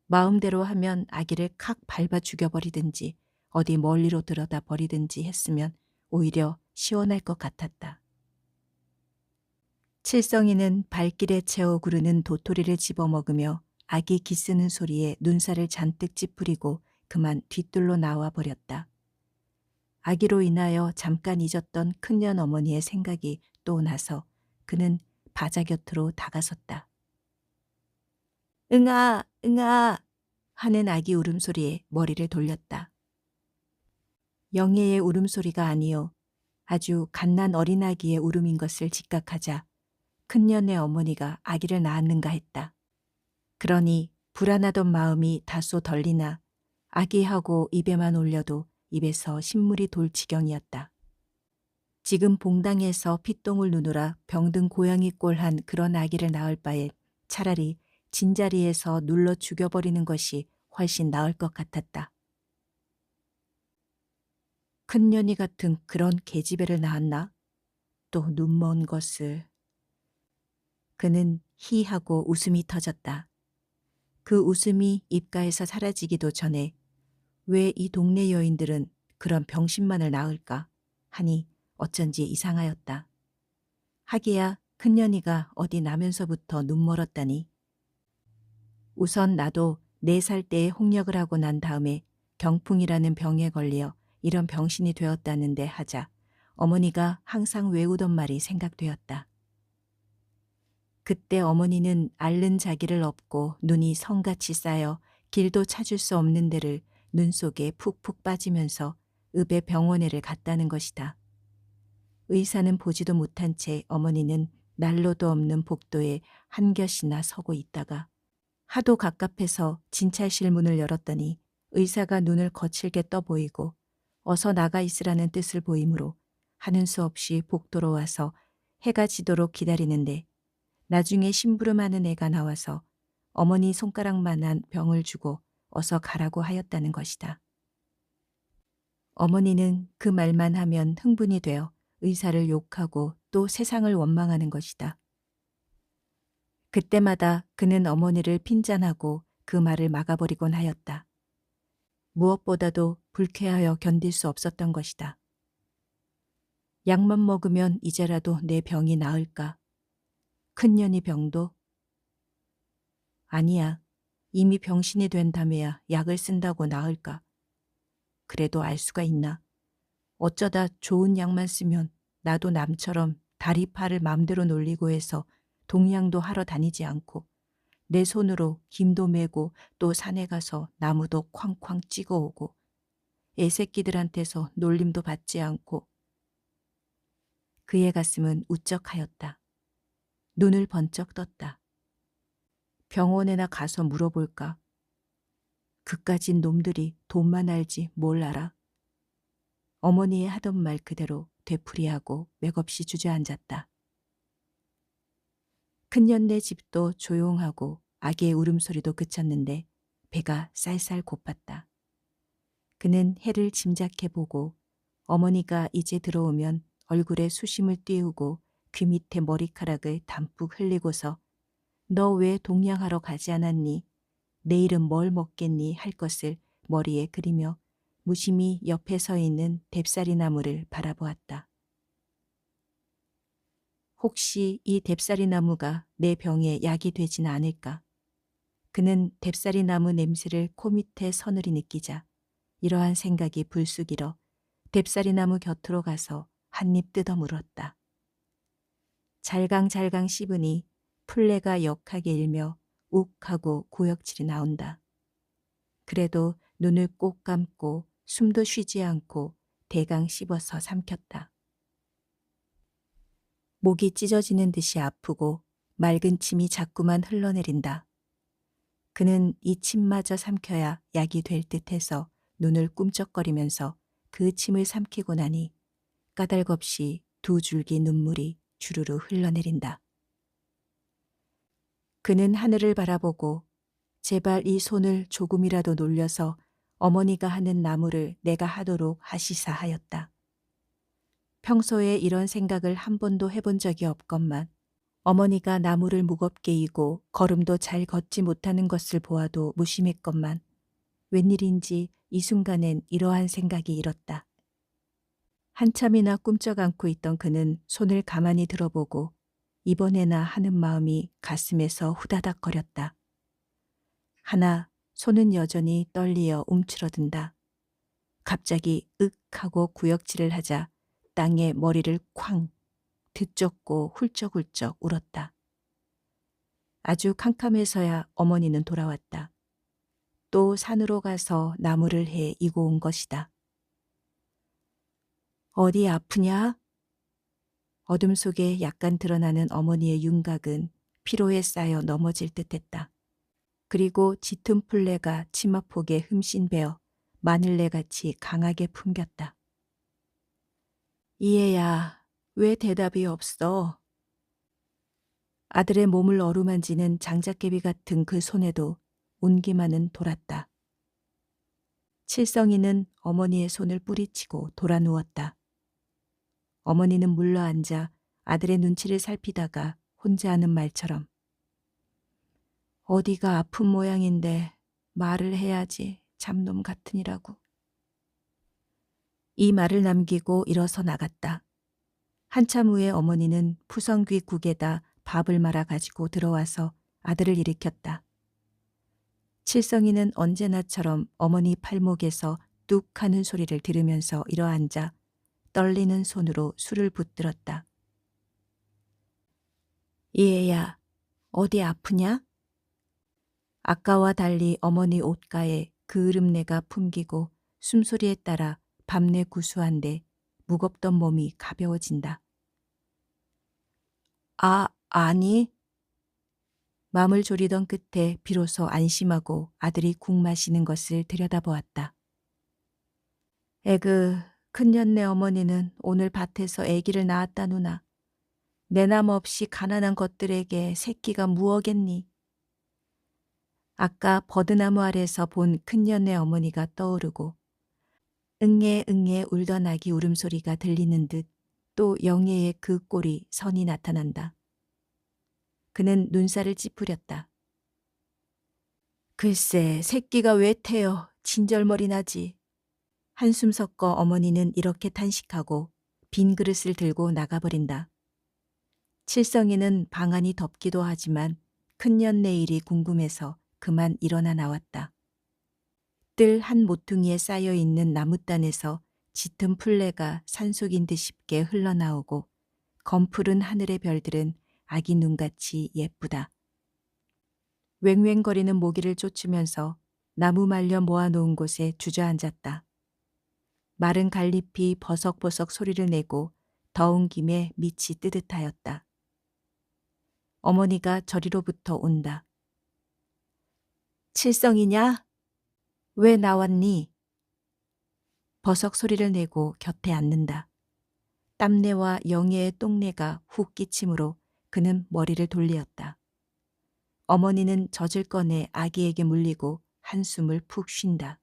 마음대로 하면 아기를 칵 밟아 죽여버리든지 어디 멀리로 들여다 버리든지 했으면 오히려 시원할 것 같았다. 칠성이는 발길에 채워 구르는 도토리를 집어먹으며 아기 기쓰는 소리에 눈살을 잔뜩 찌푸리고 그만 뒤뜰로 나와 버렸다. 아기로 인하여 잠깐 잊었던 큰년 어머니의 생각이 또 나서 그는 바자 곁으로 다가섰다. 응아, 응아 하는 아기 울음소리에 머리를 돌렸다. 영예의 울음소리가 아니요 아주 갓난 어린아기의 울음인 것을 직각하자 큰년의 어머니가 아기를 낳았는가 했다. 그러니 불안하던 마음이 다소 덜리나 아기하고 입에만 올려도 입에서 신물이 돌 지경이었다. 지금 봉당에서 핏똥을 누누라 병든 고양이 꼴한 그런 아기를 낳을 바에 차라리 진자리에서 눌러 죽여버리는 것이 훨씬 나을 것 같았다. 큰년이 같은 그런 계집애를 낳았나? 또 눈먼 것을. 그는 히하고 웃음이 터졌다. 그 웃음이 입가에서 사라지기도 전에 왜 이 동네 여인들은 그런 병신만을 낳을까 하니 어쩐지 이상하였다. 하기야 큰년이가 어디 나면서부터 눈멀었다니. 우선 나도 4살 때에 홍역을 하고 난 다음에 경풍이라는 병에 걸려 이런 병신이 되었다는데 하자 어머니가 항상 외우던 말이 생각되었다. 그때 어머니는 앓는 자기를 업고 눈이 성같이 쌓여 길도 찾을 수 없는 데를 눈 속에 푹푹 빠지면서 읍의 병원에를 갔다는 것이다. 의사는 보지도 못한 채 어머니는 난로도 없는 복도에 한 곁이나 서고 있다가 하도 갑갑해서 진찰실 문을 열었더니 의사가 눈을 거칠게 떠 보이고 어서 나가 있으라는 뜻을 보이므로 하는 수 없이 복도로 와서 해가 지도록 기다리는데 나중에 심부름하는 애가 나와서 어머니 손가락만한 병을 주고 어서 가라고 하였다는 것이다. 어머니는 그 말만 하면 흥분이 되어 의사를 욕하고 또 세상을 원망하는 것이다. 그때마다 그는 어머니를 핀잔하고 그 말을 막아버리곤 하였다. 무엇보다도 불쾌하여 견딜 수 없었던 것이다. 약만 먹으면 이제라도 내 병이 나을까? 큰년이 병도? 아니야. 이미 병신이 된 다음에야 약을 쓴다고 나을까? 그래도 알 수가 있나? 어쩌다 좋은 약만 쓰면 나도 남처럼 다리 팔을 맘대로 놀리고 해서 동양도 하러 다니지 않고 내 손으로 김도 메고 또 산에 가서 나무도 쾅쾅 찍어오고 애새끼들한테서 놀림도 받지 않고. 그의 가슴은 우쩍하였다. 눈을 번쩍 떴다. 병원에나 가서 물어볼까? 그까진 놈들이 돈만 알지 뭘 알아? 어머니의 하던 말 그대로 되풀이하고 맥없이 주저앉았다. 큰년네 집도 조용하고 아기의 울음소리도 그쳤는데 배가 쌀쌀 고팠다. 그는 해를 짐작해보고 어머니가 이제 들어오면 얼굴에 수심을 띄우고 귀 밑에 머리카락을 담뿍 흘리고서 너 왜 동양하러 가지 않았니? 내일은 뭘 먹겠니? 할 것을 머리에 그리며 무심히 옆에 서 있는 뎁사리 나무를 바라보았다. 혹시 이 뎁사리 나무가 내 병에 약이 되진 않을까? 그는 뎁사리 나무 냄새를 코밑에 서늘히 느끼자 이러한 생각이 불쑥 일어 뎁사리 나무 곁으로 가서 한 입 뜯어 물었다. 잘강잘강 씹으니 풀레가 역하게 일며 욱하고 구역질이 나온다. 그래도 눈을 꼭 감고 숨도 쉬지 않고 대강 씹어서 삼켰다. 목이 찢어지는 듯이 아프고 맑은 침이 자꾸만 흘러내린다. 그는 이 침마저 삼켜야 약이 될 듯해서 눈을 꿈쩍거리면서 그 침을 삼키고 나니 까닭없이 두 줄기 눈물이 주르르 흘러내린다. 그는 하늘을 바라보고 제발 이 손을 조금이라도 놀려서 어머니가 하는 나무를 내가 하도록 하시사 하였다. 평소에 이런 생각을 한 번도 해본 적이 없건만 어머니가 나무를 무겁게 이고 걸음도 잘 걷지 못하는 것을 보아도 무심했건만 웬일인지 이 순간엔 이러한 생각이 일었다. 한참이나 꿈쩍 않고 있던 그는 손을 가만히 들어보고 이번에나 하는 마음이 가슴에서 후다닥 거렸다. 하나 손은 여전히 떨리어 움츠러든다. 갑자기 윽 하고 구역질을 하자 땅에 머리를 쾅 듣쩍고 훌쩍훌쩍 울었다. 아주 캄캄해서야 어머니는 돌아왔다. 또 산으로 가서 나무를 해 이고 온 것이다. 어디 아프냐? 어둠 속에 약간 드러나는 어머니의 윤곽은 피로에 쌓여 넘어질 듯했다. 그리고 짙은 풀레가 치마폭에 흠씬 베어 마늘레같이 강하게 풍겼다. 이해야, 왜 대답이 없어? 아들의 몸을 어루만지는 장작개비 같은 그 손에도 온기만은 돌았다. 칠성이는 어머니의 손을 뿌리치고 돌아 누웠다. 어머니는 물러앉아 아들의 눈치를 살피다가 혼자 하는 말처럼 어디가 아픈 모양인데 말을 해야지 잡놈 같으니라고. 이 말을 남기고 일어서 나갔다. 한참 후에 어머니는 푸성귀 국에다 밥을 말아 가지고 들어와서 아들을 일으켰다. 칠성이는 언제나처럼 어머니 팔목에서 뚝 하는 소리를 들으면서 일어앉아 떨리는 손으로 술을 붙들었다. 이애야, 어디 아프냐? 아까와 달리 어머니 옷가에 그 으름내가 풍기고 숨소리에 따라 밤내 구수한데 무겁던 몸이 가벼워진다. 아니. 마음을 졸이던 끝에 비로소 안심하고 아들이 국 마시는 것을 들여다보았다. 에그, 큰년네 어머니는 오늘 밭에서 아기를 낳았다누나. 내남 없이 가난한 것들에게 새끼가 무엇겠니? 아까 버드나무 아래서 본 큰년네 어머니가 떠오르고 응애 응애 울던 아기 울음소리가 들리는 듯 또 영예의 그 꼴이 선이 나타난다. 그는 눈살을 찌푸렸다. 글쎄, 새끼가 왜 태여 진절머리 나지. 한숨 섞어 어머니는 이렇게 탄식하고 빈 그릇을 들고 나가버린다. 칠성이는 방 안이 덥기도 하지만 큰년네 일이 궁금해서 그만 일어나 나왔다. 뜰 한 모퉁이에 쌓여있는 나무단에서 짙은 풀레가 산속인 듯 쉽게 흘러나오고 검푸른 하늘의 별들은 아기 눈같이 예쁘다. 왱왱거리는 모기를 쫓으면서 나무 말려 모아놓은 곳에 주저앉았다. 마른 갈잎이 버석버석 소리를 내고 더운 김에 밑이 뜨뜻하였다. 어머니가 저리로부터 온다. 칠성이냐? 왜 나왔니? 버석 소리를 내고 곁에 앉는다. 땀내와 영예의 똥내가 훅 끼치므로 그는 머리를 돌리었다. 어머니는 젖을 꺼내 아기에게 물리고 한숨을 푹 쉰다.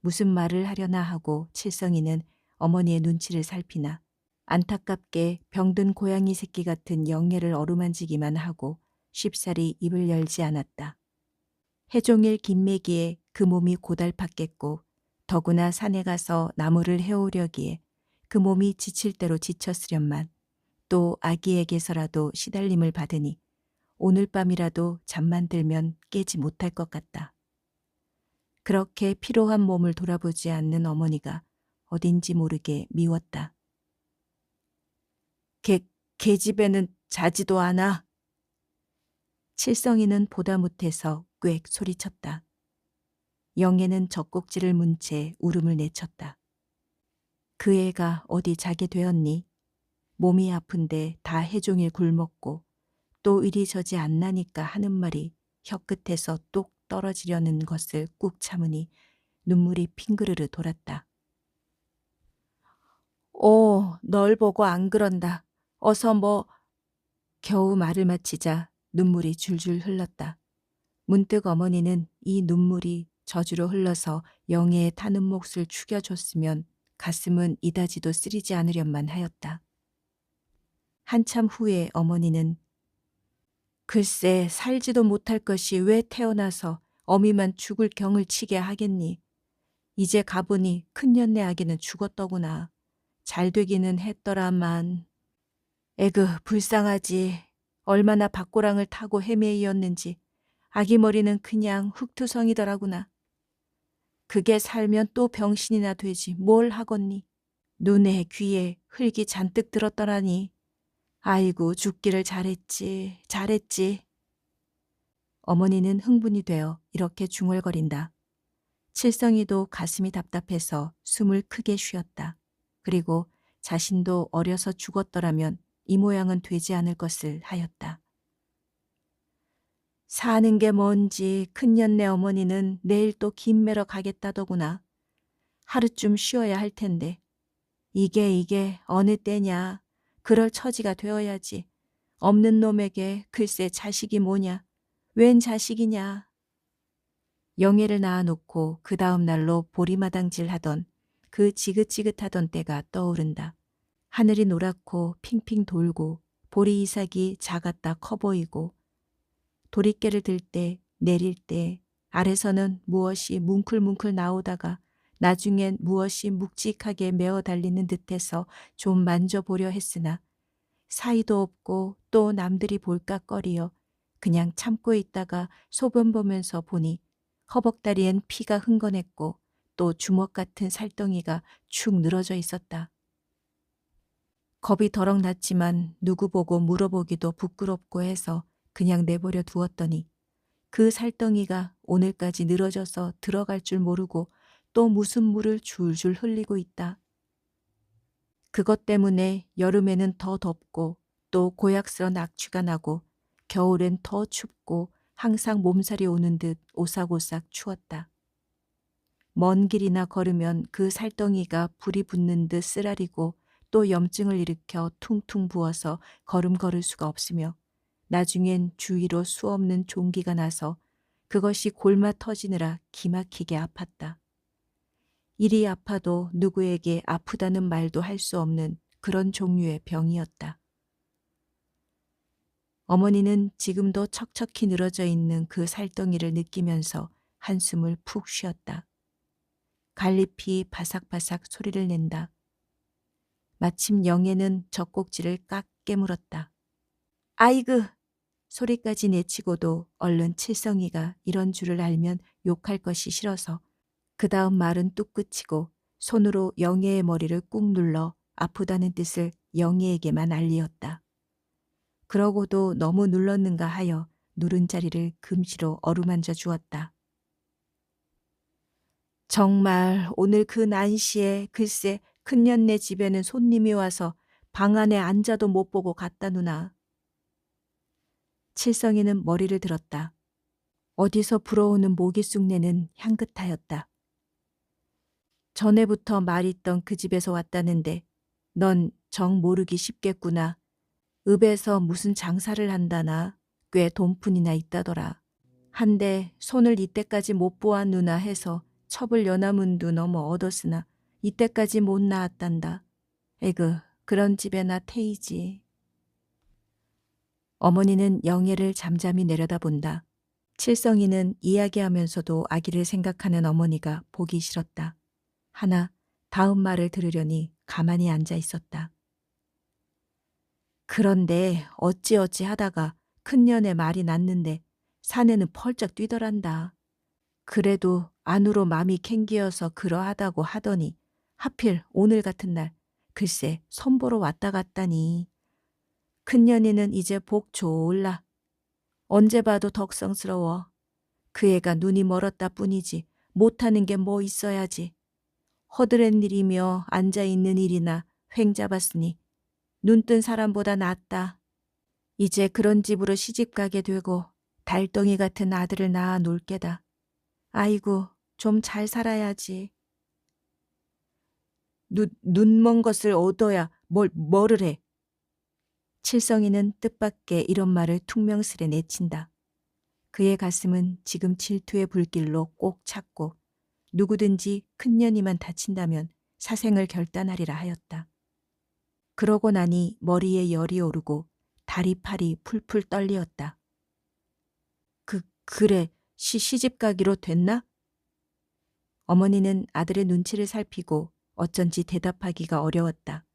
무슨 말을 하려나 하고 칠성이는 어머니의 눈치를 살피나 안타깝게 병든 고양이 새끼 같은 영예를 어루만지기만 하고 쉽사리 입을 열지 않았다. 해종일 김매기에 그 몸이 고달팠겠고 더구나 산에 가서 나무를 해오려기에 그 몸이 지칠 대로 지쳤으련만 또 아기에게서라도 시달림을 받으니 오늘 밤이라도 잠만 들면 깨지 못할 것 같다. 그렇게 피로한 몸을 돌아보지 않는 어머니가 어딘지 모르게 미웠다. 걔집에는 자지도 않아. 칠성이는 보다 못해서 꽥 소리쳤다. 영애는 젖꼭지를 문 채 울음을 내쳤다. 그 애가 어디 자게 되었니? 몸이 아픈데 다 해종일 굶었고 또 이리저리 안 나니까 하는 말이 혀끝에서 똑 떨어지려는 것을 꾹 참으니 눈물이 핑그르르 돌았다. 널 보고 안 그런다. 어서 겨우 말을 마치자 눈물이 줄줄 흘렀다. 문득 어머니는 이 눈물이 저주로 흘러서 영애의 타는 몫을 죽여줬으면 가슴은 이다지도 쓰리지 않으련만 하였다. 한참 후에 어머니는 글쎄 살지도 못할 것이 왜 태어나서 어미만 죽을 경을 치게 하겠니. 이제 가보니 큰년네 아기는 죽었더구나. 잘 되기는 했더라만. 에그 불쌍하지. 얼마나 박고랑을 타고 헤매이었는지 아기 머리는 그냥 흙투성이더라구나. 그게 살면 또 병신이나 되지 뭘 하겠니. 눈에 귀에 흙이 잔뜩 들었더라니. 아이고 죽기를 잘했지 잘했지. 어머니는 흥분이 되어 이렇게 중얼거린다. 칠성이도 가슴이 답답해서 숨을 크게 쉬었다. 그리고 자신도 어려서 죽었더라면 이 모양은 되지 않을 것을 하였다. 사는 게 뭔지 큰년네 어머니는 내일 또 김매러 가겠다더구나. 하루쯤 쉬어야 할 텐데. 이게 어느 때냐. 그럴 처지가 되어야지. 없는 놈에게 글쎄 자식이 뭐냐. 웬 자식이냐. 영애를 낳아놓고 그 다음 날로 보리마당질하던 그 지긋지긋하던 때가 떠오른다. 하늘이 노랗고 핑핑 돌고 보리 이삭이 작았다 커 보이고 도리깨를 들 때 내릴 때 아래서는 무엇이 뭉클뭉클 나오다가 나중엔 무엇이 묵직하게 메어 달리는 듯해서 좀 만져보려 했으나 사이도 없고 또 남들이 볼까거리여 그냥 참고 있다가 소변 보면서 보니 허벅다리엔 피가 흥건했고 또 주먹 같은 살덩이가 축 늘어져 있었다. 겁이 더럭 났지만 누구 보고 물어보기도 부끄럽고 해서 그냥 내버려 두었더니 그 살덩이가 오늘까지 늘어져서 들어갈 줄 모르고 또 무슨 물을 줄줄 흘리고 있다. 그것 때문에 여름에는 더 덥고 또 고약스런 악취가 나고 겨울엔 더 춥고 항상 몸살이 오는 듯 오싹오싹 추웠다. 먼 길이나 걸으면 그 살덩이가 불이 붙는 듯 쓰라리고 또 염증을 일으켜 퉁퉁 부어서 걸음 걸을 수가 없으며 나중엔 주위로 수없는 종기가 나서 그것이 골마 터지느라 기막히게 아팠다. 이리 아파도 누구에게 아프다는 말도 할 수 없는 그런 종류의 병이었다. 어머니는 지금도 척척히 늘어져 있는 그 살덩이를 느끼면서 한숨을 푹 쉬었다. 갈잎이 바삭바삭 소리를 낸다. 마침 영애는 젖꼭지를 깍 깨물었다. 아이그! 소리까지 내치고도 얼른 칠성이가 이런 줄을 알면 욕할 것이 싫어서 그 다음 말은 뚝 그치고 손으로 영애의 머리를 꾹 눌러 아프다는 뜻을 영애에게만 알리었다. 그러고도 너무 눌렀는가 하여 누른 자리를 금시로 어루만져 주었다. 정말 오늘 그 난시에 글쎄 큰년네 집에는 손님이 와서 방 안에 앉아도 못 보고 갔다 누나. 칠성이는 머리를 들었다. 어디서 불어오는 모기 쑥내는 향긋하였다. 전에부터 말있던 그 집에서 왔다는데 넌 정 모르기 쉽겠구나. 읍에서 무슨 장사를 한다나 꽤 돈푼이나 있다더라. 한데 손을 이때까지 못 보았누나 해서 첩을 연하문도 너무 얻었으나 이때까지 못 나았단다. 에그, 그런 집에나 태이지. 어머니는 영애를 잠잠히 내려다본다. 칠성이는 이야기하면서도 아기를 생각하는 어머니가 보기 싫었다. 하나 다음 말을 들으려니 가만히 앉아 있었다. 그런데 어찌어찌 하다가 큰년의 말이 났는데 사내는 펄쩍 뛰더란다. 그래도 안으로 맘이 캥기어서 그러하다고 하더니 하필 오늘 같은 날 글쎄 선보러 왔다 갔다니. 큰년이는 이제 복 좋을라. 언제 봐도 덕성스러워. 그 애가 눈이 멀었다 뿐이지 못하는 게 뭐 있어야지. 허드렛 일이며 앉아있는 일이나 횡 잡았으니 눈뜬 사람보다 낫다. 이제 그런 집으로 시집가게 되고 달덩이 같은 아들을 낳아 놓을 게다. 아이고, 좀 잘 살아야지. 눈먼 것을 얻어야 뭐를 해. 칠성이는 뜻밖의 이런 말을 퉁명스레 내친다. 그의 가슴은 지금 질투의 불길로 꼭 찼고 누구든지 큰년이만 다친다면 사생을 결단하리라 하였다. 그러고 나니 머리에 열이 오르고 다리 팔이 풀풀 떨리었다. 그래, 시집 가기로 됐나? 어머니는 아들의 눈치를 살피고 어쩐지 대답하기가 어려웠다.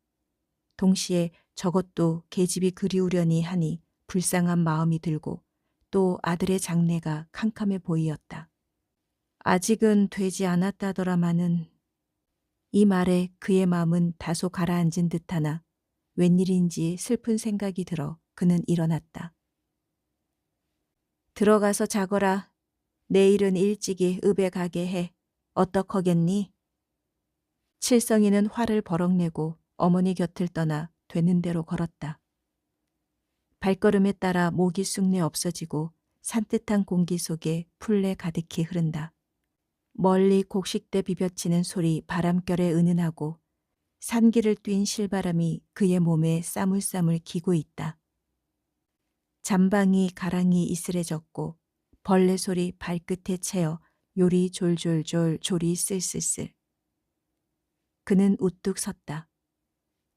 동시에 저것도 계집이 그리우려니 하니 불쌍한 마음이 들고 또 아들의 장래가 캄캄해 보이었다. 아직은 되지 않았다더라마는. 이 말에 그의 마음은 다소 가라앉은 듯하나 웬일인지 슬픈 생각이 들어 그는 일어났다. 들어가서 자거라. 내일은 일찍이 읍에 가게 해. 어떡하겠니? 칠성이는 화를 버럭내고 어머니 곁을 떠나 되는 대로 걸었다. 발걸음에 따라 목이 쑥내 없어지고 산뜻한 공기 속에 풀레 가득히 흐른다. 멀리 곡식대 비벼치는 소리 바람결에 은은하고 산길을 뛴 실바람이 그의 몸에 싸물싸물 기고 있다. 잠방이 가랑이 이슬해졌고 벌레 소리 발끝에 채어 요리 졸졸졸 조리 쓸쓸쓸. 그는 우뚝 섰다.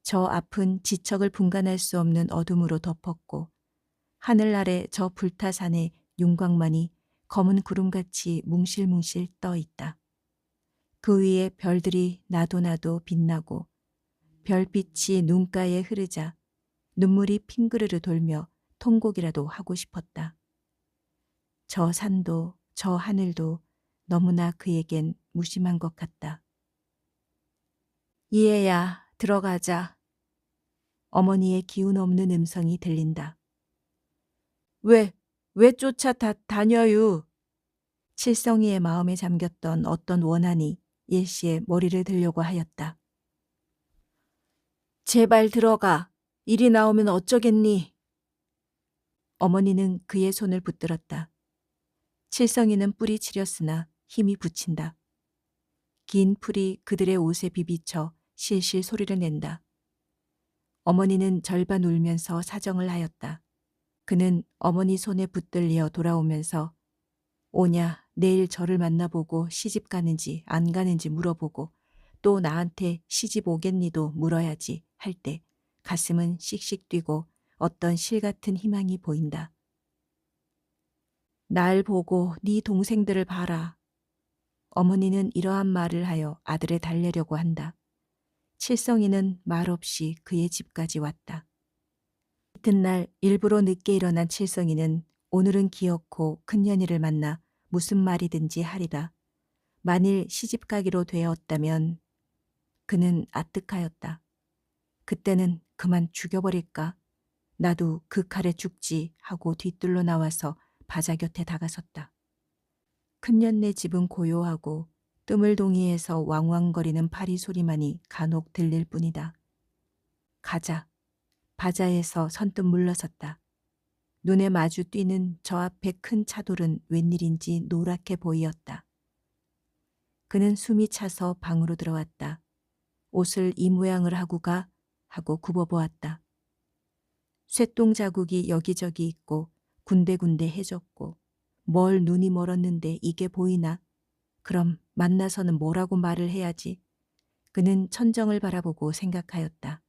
저 앞은 지척을 분간할 수 없는 어둠으로 덮었고 하늘 아래 저 불타산의 윤곽만이 검은 구름같이 뭉실뭉실 떠 있다. 그 위에 별들이 나도 빛나고 별빛이 눈가에 흐르자 눈물이 핑그르르 돌며 통곡이라도 하고 싶었다. 저 산도 저 하늘도 너무나 그에겐 무심한 것 같다. 이해야, 들어가자. 어머니의 기운 없는 음성이 들린다. 왜 쫓아 다녀유? 칠성이의 마음에 잠겼던 어떤 원한이 일시에 머리를 들려고 하였다. 제발 들어가. 일이 나오면 어쩌겠니? 어머니는 그의 손을 붙들었다. 칠성이는 뿌리치렸으나 힘이 붙인다. 긴 풀이 그들의 옷에 비비쳐 실실 소리를 낸다. 어머니는 절반 울면서 사정을 하였다. 그는 어머니 손에 붙들려 돌아오면서 오냐 내일 저를 만나보고 시집 가는지 안 가는지 물어보고 또 나한테 시집 오겠니도 물어야지 할 때 가슴은 씩씩 뛰고 어떤 실 같은 희망이 보인다. 날 보고 네 동생들을 봐라. 어머니는 이러한 말을 하여 아들을 달래려고 한다. 칠성이는 말없이 그의 집까지 왔다. 이튿날 일부러 늦게 일어난 칠성이는 오늘은 기어코 큰년이를 만나 무슨 말이든지 하리라. 만일 시집 가기로 되었다면 그는 아뜩하였다. 그때는 그만 죽여버릴까? 나도 그 칼에 죽지 하고 뒤뜰로 나와서 바자 곁에 다가섰다. 큰년네 집은 고요하고 뜨물동이에서 왕왕거리는 파리 소리만이 간혹 들릴 뿐이다. 가자. 바자에서 선뜻 물러섰다. 눈에 마주 뛰는 저 앞에 큰 차돌은 웬일인지 노랗게 보이었다. 그는 숨이 차서 방으로 들어왔다. 옷을 이 모양을 하고 가. 하고 굽어보았다. 쇠똥 자국이 여기저기 있고 군데군데 해졌고 뭘 눈이 멀었는데 이게 보이나? 그럼 만나서는 뭐라고 말을 해야지. 그는 천정을 바라보고 생각하였다.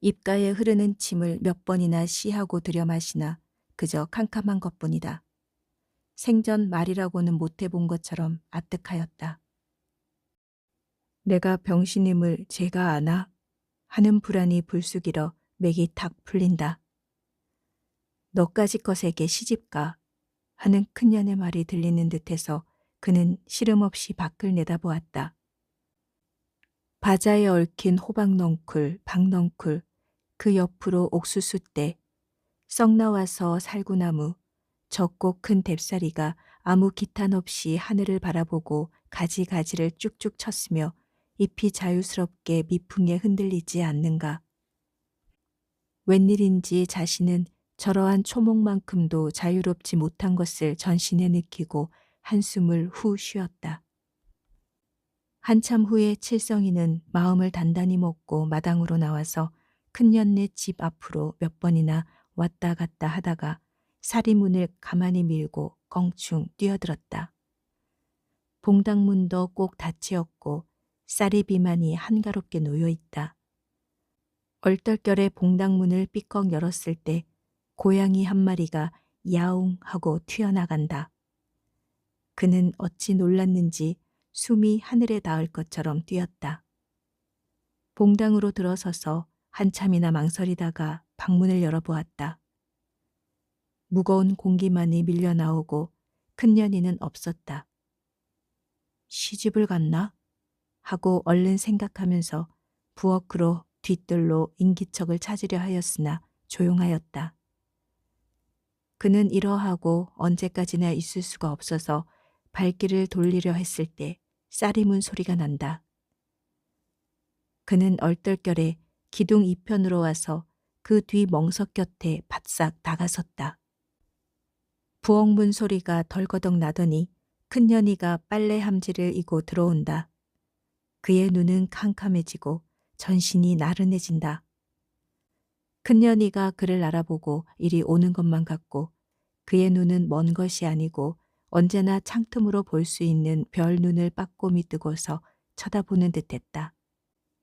입가에 흐르는 침을 몇 번이나 씨하고 들여 마시나 그저 캄캄한 것뿐이다. 생전 말이라고는 못 해본 것처럼 아뜩하였다. 내가 병신임을 제가 아나? 하는 불안이 불쑥이러 맥이 탁 풀린다. 너까지 것에게 시집가 하는 큰년의 말이 들리는 듯해서 그는 시름없이 밖을 내다보았다. 바자에 얽힌 호박넝쿨, 박넝쿨, 그 옆으로 옥수수대, 썩 나와서 살구나무, 적고 큰 뎁사리가 아무 기탄 없이 하늘을 바라보고 가지가지를 쭉쭉 쳤으며 잎이 자유스럽게 미풍에 흔들리지 않는가. 웬일인지 자신은 저러한 초목만큼도 자유롭지 못한 것을 전신에 느끼고 한숨을 후 쉬었다. 한참 후에 칠성이는 마음을 단단히 먹고 마당으로 나와서 큰년네 집 앞으로 몇 번이나 왔다 갔다 하다가 사리문을 가만히 밀고 껑충 뛰어들었다. 봉당문도 꼭 닫히었고 쌀이 비만이 한가롭게 놓여있다. 얼떨결에 봉당문을 삐걱 열었을 때 고양이 한 마리가 야옹 하고 튀어나간다. 그는 어찌 놀랐는지 숨이 하늘에 닿을 것처럼 뛰었다. 봉당으로 들어서서 한참이나 망설이다가 방문을 열어보았다. 무거운 공기만이 밀려나오고 큰년이는 없었다. 시집을 갔나? 하고 얼른 생각하면서 부엌으로 뒤뜰로 인기척을 찾으려 하였으나 조용하였다. 그는 이러하고 언제까지나 있을 수가 없어서 발길을 돌리려 했을 때 쌀이 문 소리가 난다. 그는 얼떨결에 기둥 이편으로 와서 그 뒤 멍석 곁에 바싹 다가섰다. 부엌문 소리가 덜거덕 나더니 큰년이가 빨래 함지를 이고 들어온다. 그의 눈은 캄캄해지고 전신이 나른해진다. 큰년이가 그를 알아보고 이리 오는 것만 같고 그의 눈은 먼 것이 아니고 언제나 창틈으로 볼 수 있는 별 눈을 빠꼼히 뜨고서 쳐다보는 듯했다.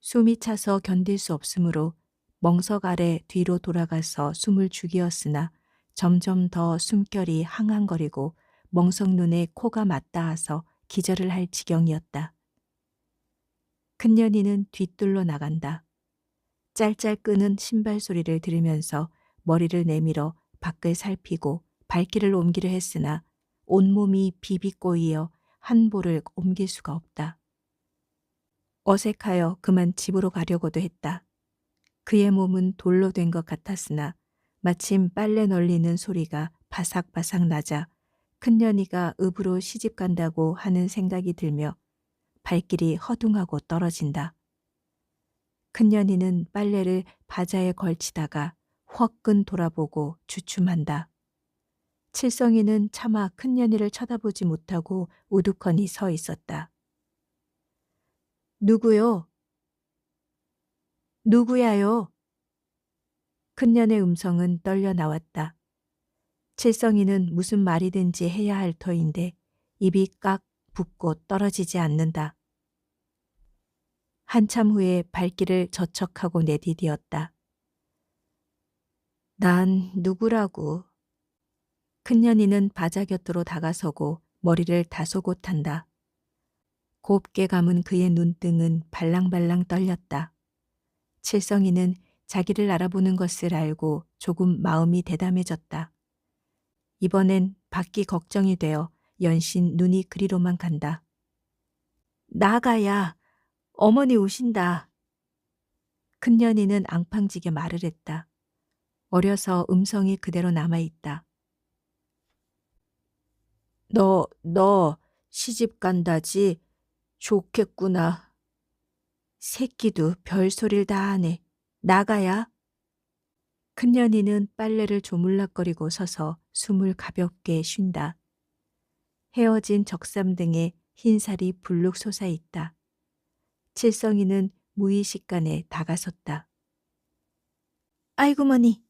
숨이 차서 견딜 수 없으므로 멍석 아래 뒤로 돌아가서 숨을 죽이었으나 점점 더 숨결이 항항거리고 멍석 눈에 코가 맞닿아서 기절을 할 지경이었다. 큰년이는 뒤뜰로 나간다. 짤짤 끄는 신발 소리를 들으면서 머리를 내밀어 밖을 살피고 발길을 옮기려 했으나 온몸이 비비꼬이어 한 볼을 옮길 수가 없다. 어색하여 그만 집으로 가려고도 했다. 그의 몸은 돌로 된 것 같았으나 마침 빨래 널리는 소리가 바삭바삭 나자 큰년이가 읍으로 시집 간다고 하는 생각이 들며 발길이 허둥하고 떨어진다. 큰년이는 빨래를 바자에 걸치다가 홧근 돌아보고 주춤한다. 칠성이는 차마 큰년이를 쳐다보지 못하고 우두커니 서 있었다. 누구요? 누구야요? 큰년의 음성은 떨려 나왔다. 칠성이는 무슨 말이든지 해야 할 터인데 입이 깍 붙고 떨어지지 않는다. 한참 후에 발길을 저척하고 내디디었다. 난 누구라고? 큰년이는 바자 곁으로 다가서고 머리를 다소곳한다. 곱게 감은 그의 눈등은 발랑발랑 떨렸다. 칠성이는 자기를 알아보는 것을 알고 조금 마음이 대담해졌다. 이번엔 밖이 걱정이 되어 연신 눈이 그리로만 간다. 나가야, 어머니 오신다. 큰년이는 앙팡지게 말을 했다. 어려서 음성이 그대로 남아있다. 너 시집 간다지? 좋겠구나. 새끼도 별소리를 다 하네. 나가야? 큰년이는 빨래를 조물락거리고 서서 숨을 가볍게 쉰다. 헤어진 적삼등에 흰살이 불룩 솟아있다. 칠성이는 무의식간에 다가섰다. 아이고 머니.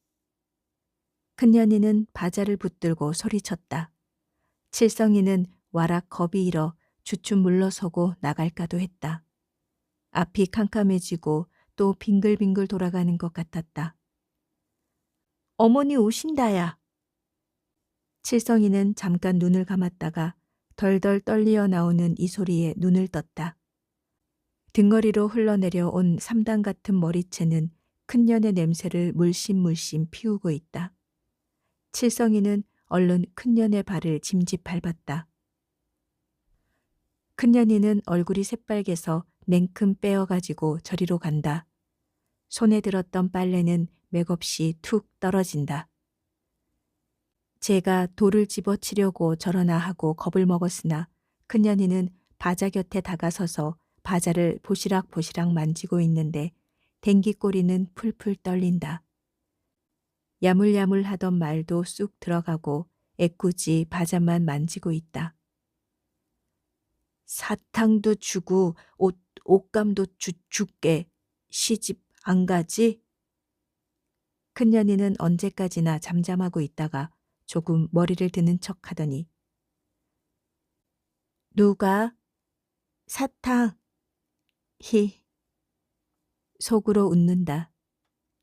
큰년이는 바자를 붙들고 소리쳤다. 칠성이는 와락 겁이 일어 주춤 물러서고 나갈까도 했다. 앞이 캄캄해지고 또 빙글빙글 돌아가는 것 같았다. 어머니 오신다야. 칠성이는 잠깐 눈을 감았다가 덜덜 떨리어 나오는 이 소리에 눈을 떴다. 등허리로 흘러내려 온 삼단 같은 머리채는 큰년의 냄새를 물씬물씬 피우고 있다. 칠성이는 얼른 큰년의 발을 짐짓 밟았다. 큰년이는 얼굴이 새빨개서 냉큼 빼어가지고 저리로 간다. 손에 들었던 빨래는 맥없이 툭 떨어진다. 제가 돌을 집어치려고 저러나 하고 겁을 먹었으나 큰년이는 바자 곁에 다가서서 바자를 보시락보시락 만지고 있는데 댕기꼬리는 풀풀 떨린다. 야물야물하던 말도 쑥 들어가고 애꿎이 바자만 만지고 있다. 사탕도 주고 옷감도 줄게. 시집 안 가지? 큰년이는 언제까지나 잠잠하고 있다가 조금 머리를 드는 척하더니 누가? 사탕. 히. 속으로 웃는다.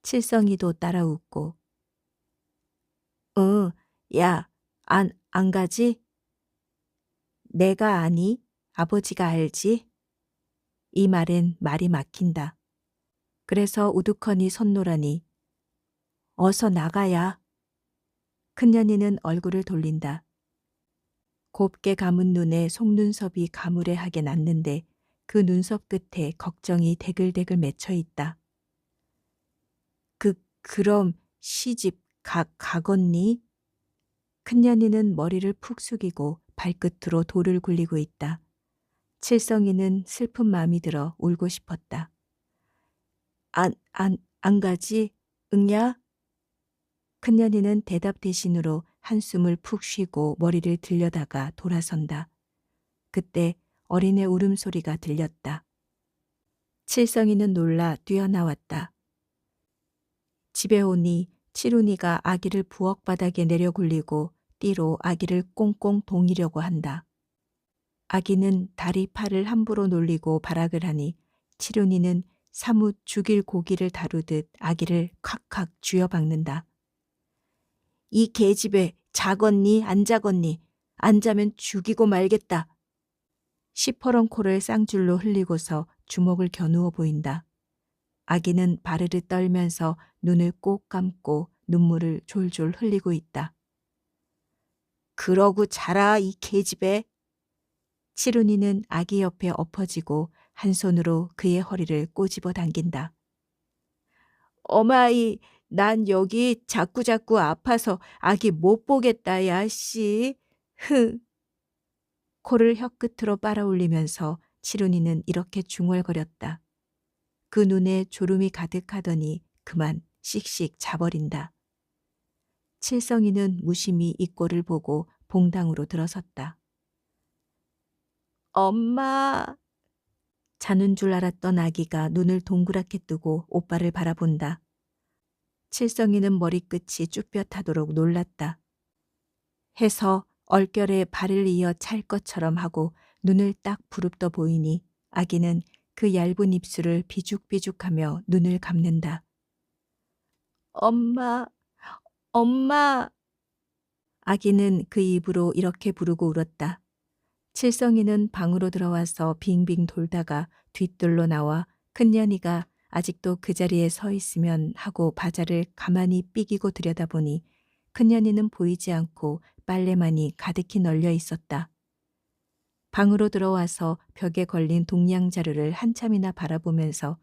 칠성이도 따라 웃고. 야, 안 가지? 내가 아니? 아버지가 알지? 이 말엔 말이 막힌다. 그래서 우두커니 손노라니 어서 나가야. 큰년이는 얼굴을 돌린다. 곱게 감은 눈에 속눈썹이 가무레하게 났는데 그 눈썹 끝에 걱정이 대글대글 맺혀 있다. 그럼 시집 가겠니? 큰년이는 머리를 푹 숙이고 발끝으로 돌을 굴리고 있다. 칠성이는 슬픈 마음이 들어 울고 싶었다. 안 가지? 응야? 큰년이는 대답 대신으로 한숨을 푹 쉬고 머리를 들여다가 돌아선다. 그때 어린애 울음소리가 들렸다. 칠성이는 놀라 뛰어나왔다. 집에 오니 칠훈이가 아기를 부엌바닥에 내려 굴리고 띠로 아기를 꽁꽁 동이려고 한다. 아기는 다리 팔을 함부로 놀리고 발악을 하니 칠훈이는 사뭇 죽일 고기를 다루듯 아기를 콱콱 쥐어박는다. 이 개집애 자겄니 안 자겄니? 안 자면 죽이고 말겠다. 시퍼런 코를 쌍줄로 흘리고서 주먹을 겨누어 보인다. 아기는 바르르 떨면서 눈을 꼭 감고 눈물을 졸졸 흘리고 있다. 그러고 자라 이 개집애. 칠훈이는 아기 옆에 엎어지고 한 손으로 그의 허리를 꼬집어 당긴다. 어마이, 난 여기 자꾸자꾸 아파서 아기 못 보겠다, 야씨. 흥. 코를 혀끝으로 빨아올리면서 칠훈이는 이렇게 중얼거렸다. 그 눈에 졸음이 가득하더니 그만 씩씩 자버린다. 칠성이는 무심히 이 꼴을 보고 봉당으로 들어섰다. 엄마. 자는 줄 알았던 아기가 눈을 동그랗게 뜨고 오빠를 바라본다. 칠성이는 머리끝이 쭈뼛하도록 놀랐다. 해서 얼결에 발을 이어 찰 것처럼 하고 눈을 딱 부릅떠 보이니 아기는 그 얇은 입술을 비죽비죽하며 눈을 감는다. 엄마, 엄마. 아기는 그 입으로 이렇게 부르고 울었다. 칠성이는 방으로 들어와서 빙빙 돌다가 뒤뜰로 나와 큰년이가 아직도 그 자리에 서 있으면 하고 바자를 가만히 삐기고 들여다보니 큰년이는 보이지 않고 빨래만이 가득히 널려 있었다. 방으로 들어와서 벽에 걸린 동양 자루를 한참이나 바라보면서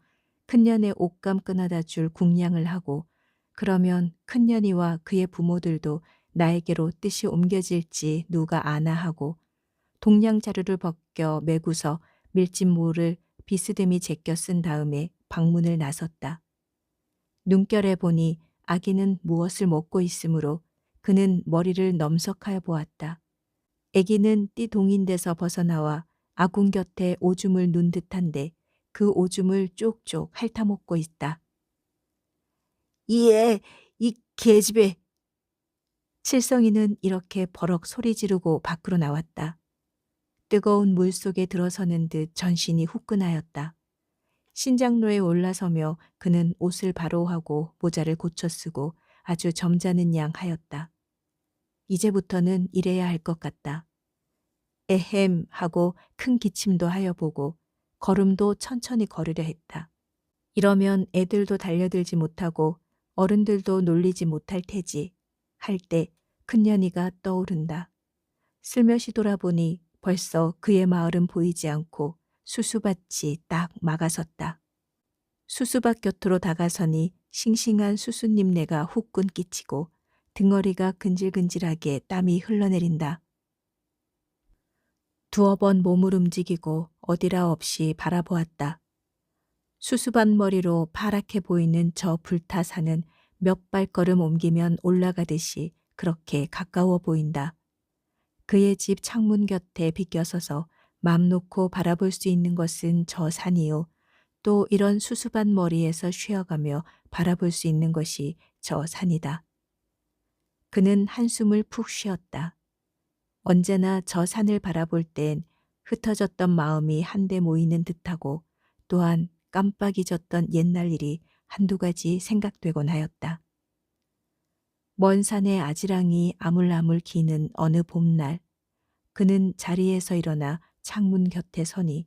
큰년의 옷감 끊어다 줄 궁량을 하고 그러면 큰년이와 그의 부모들도 나에게로 뜻이 옮겨질지 누가 아나 하고 동양 자루를 벗겨 메고서 밀짚모를 비스듬히 제껴 쓴 다음에 방문을 나섰다. 눈결에 보니 아기는 무엇을 먹고 있으므로 그는 머리를 넘석하여 보았다. 아기는 띠 동인 데서 벗어나와 아궁 곁에 오줌을 눈 듯한데 그 오줌을 쪽쪽 핥아먹고 있다. 예, 이 계집애. 칠성이는 이렇게 버럭 소리 지르고 밖으로 나왔다. 뜨거운 물 속에 들어서는 듯 전신이 후끈하였다. 신장로에 올라서며 그는 옷을 바로 하고 모자를 고쳐 쓰고 아주 점잖은 양 하였다. 이제부터는 이래야 할 것 같다. 에헴 하고 큰 기침도 하여 보고 걸음도 천천히 걸으려 했다. 이러면 애들도 달려들지 못하고 어른들도 놀리지 못할 테지 할 때 큰년이가 떠오른다. 슬며시 돌아보니 벌써 그의 마을은 보이지 않고 수수밭이 딱 막아섰다. 수수밭 곁으로 다가서니 싱싱한 수수잎내가 후끈 끼치고 등허리가 근질근질하게 땀이 흘러내린다. 두어 번 몸을 움직이고 어디라 없이 바라보았다. 수수밭 머리로 파랗게 보이는 저 불타산은 몇 발걸음 옮기면 올라가듯이 그렇게 가까워 보인다. 그의 집 창문 곁에 비껴서서 맘 놓고 바라볼 수 있는 것은 저 산이요. 또 이런 수수밭 머리에서 쉬어가며 바라볼 수 있는 것이 저 산이다. 그는 한숨을 푹 쉬었다. 언제나 저 산을 바라볼 땐 흩어졌던 마음이 한데 모이는 듯하고 또한 깜빡 잊었던 옛날 일이 한두 가지 생각되곤 하였다. 먼 산의 아지랑이 아물아물 기는 어느 봄날, 그는 자리에서 일어나 창문 곁에 서니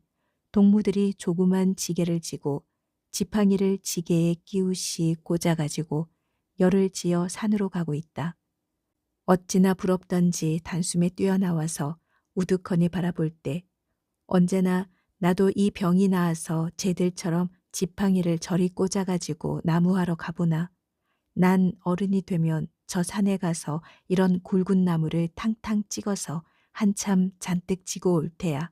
동무들이 조그만 지게를 지고 지팡이를 지게에 끼우시 꽂아가지고 열을 지어 산으로 가고 있다. 어찌나 부럽던지 단숨에 뛰어나와서 우두커니 바라볼 때 언제나 나도 이 병이 나아서 쟤들처럼 지팡이를 저리 꽂아가지고 나무하러 가보나. 난 어른이 되면 저 산에 가서 이런 굵은 나무를 탕탕 찍어서 한참 잔뜩 지고 올 테야.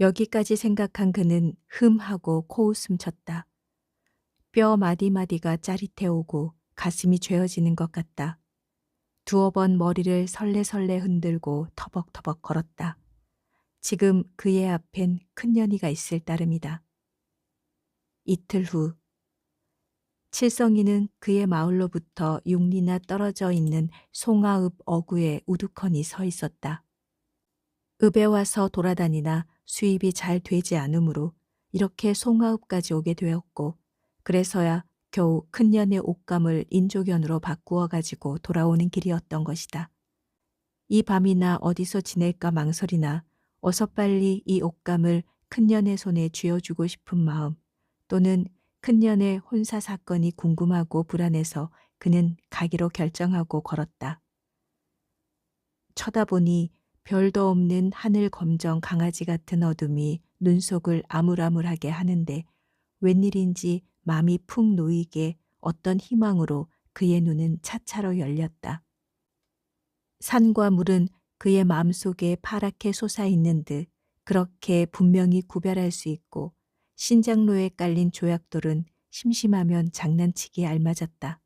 여기까지 생각한 그는 흠하고 코웃음 쳤다. 뼈 마디마디가 짜릿해 오고 가슴이 죄어지는 것 같다. 두어 번 머리를 설레설레 흔들고 터벅터벅 걸었다. 지금 그의 앞엔 큰년이가 있을 따름이다. 이틀 후 칠성이는 그의 마을로부터 6리나 떨어져 있는 송아읍 어구에 우두커니 서 있었다. 읍에 와서 돌아다니나 수입이 잘 되지 않으므로 이렇게 송아읍까지 오게 되었고 그래서야 겨우 큰년의 옷감을 인조견으로 바꾸어 가지고 돌아오는 길이었던 것이다. 이 밤이나 어디서 지낼까 망설이나 어서 빨리 이 옷감을 큰년의 손에 쥐어주고 싶은 마음 또는 큰년의 혼사 사건이 궁금하고 불안해서 그는 가기로 결정하고 걸었다. 쳐다보니 별도 없는 하늘 검정 강아지 같은 어둠이 눈속을 아물아물하게 하는데 웬일인지 맘이 푹 놓이게 어떤 희망으로 그의 눈은 차차로 열렸다. 산과 물은 그의 마음속에 파랗게 솟아있는 듯 그렇게 분명히 구별할 수 있고 신장로에 깔린 조약돌은 심심하면 장난치기에 알맞았다.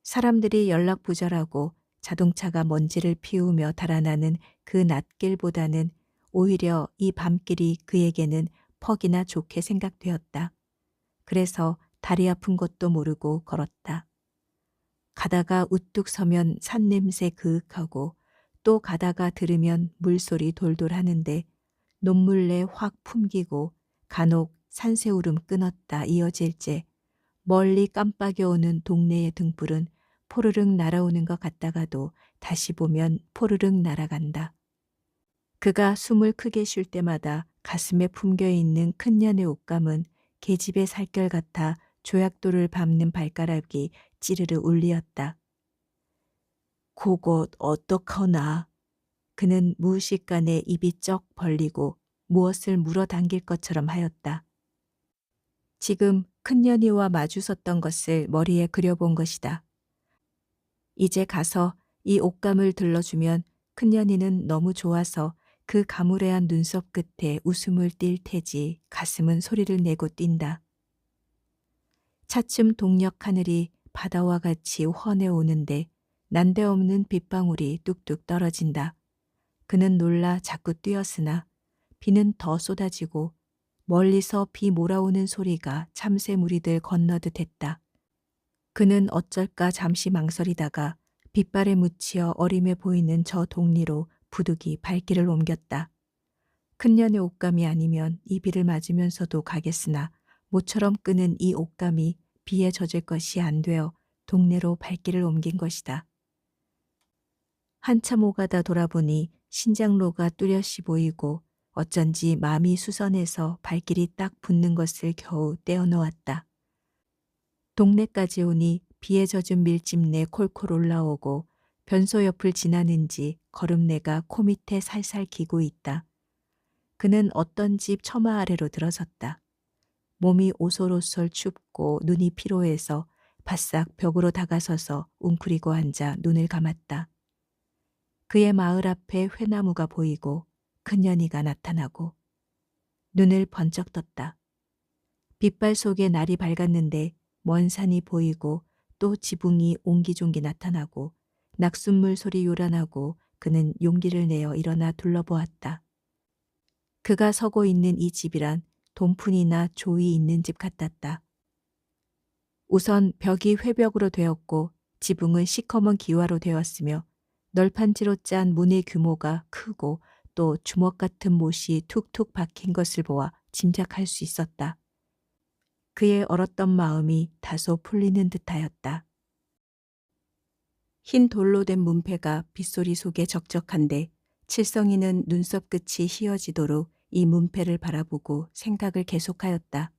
사람들이 연락부절하고 자동차가 먼지를 피우며 달아나는 그 낮길보다는 오히려 이 밤길이 그에게는 퍽이나 좋게 생각되었다. 그래서 다리 아픈 것도 모르고 걸었다. 가다가 우뚝 서면 산냄새 그윽하고 또 가다가 들으면 물소리 돌돌 하는데 논물내 확 품기고 간혹 산새울음 끊었다 이어질째 멀리 깜빡여 오는 동네의 등불은 포르륵 날아오는 것 같다가도 다시 보면 포르륵 날아간다. 그가 숨을 크게 쉴 때마다 가슴에 품겨있는 큰년의 옷감은 계집의 살결 같아 조약돌을 밟는 발가락이 찌르르 울리었다. 그곳 어떡하나. 그는 무의식간에 입이 쩍 벌리고 무엇을 물어당길 것처럼 하였다. 지금 큰년이와 마주섰던 것을 머리에 그려본 것이다. 이제 가서 이 옷감을 들러주면 큰년이는 너무 좋아서 그 가무레한 눈썹 끝에 웃음을 띌 테지 가슴은 소리를 내고 뛴다. 차츰 동력 하늘이 바다와 같이 훤해 오는데 난데없는 빗방울이 뚝뚝 떨어진다. 그는 놀라 자꾸 뛰었으나 비는 더 쏟아지고 멀리서 비 몰아오는 소리가 참새 무리들 건너듯 했다. 그는 어쩔까 잠시 망설이다가 빛발에 묻히어 어림해 보이는 저 동리로 부득이 발길을 옮겼다. 큰년의 옷감이 아니면 이 비를 맞으면서도 가겠으나 모처럼 끄는 이 옷감이 비에 젖을 것이 안 되어 동네로 발길을 옮긴 것이다. 한참 오가다 돌아보니 신장로가 뚜렷이 보이고 어쩐지 마음이 수선해서 발길이 딱 붙는 것을 겨우 떼어놓았다. 동네까지 오니 비에 젖은 밀짚내 콜콜 올라오고 변소 옆을 지나는지 걸음내가 코 밑에 살살 기고 있다. 그는 어떤 집 처마 아래로 들어섰다. 몸이 오솔오솔 춥고 눈이 피로해서 바싹 벽으로 다가서서 웅크리고 앉아 눈을 감았다. 그의 마을 앞에 회나무가 보이고 큰년이가 나타나고 눈을 번쩍 떴다. 빛발 속에 날이 밝았는데 먼 산이 보이고 또 지붕이 옹기종기 나타나고 낙숫물 소리 요란하고 그는 용기를 내어 일어나 둘러보았다. 그가 서고 있는 이 집이란 돈푼이나 조이 있는 집 같았다. 우선 벽이 회벽으로 되었고 지붕은 시커먼 기와로 되었으며 널판지로 짠 문의 규모가 크고 또 주먹 같은 못이 툭툭 박힌 것을 보아 짐작할 수 있었다. 그의 얼었던 마음이 다소 풀리는 듯하였다. 흰 돌로 된 문패가 빗소리 속에 적적한데 칠성이는 눈썹 끝이 휘어지도록 이 문패를 바라보고 생각을 계속하였다.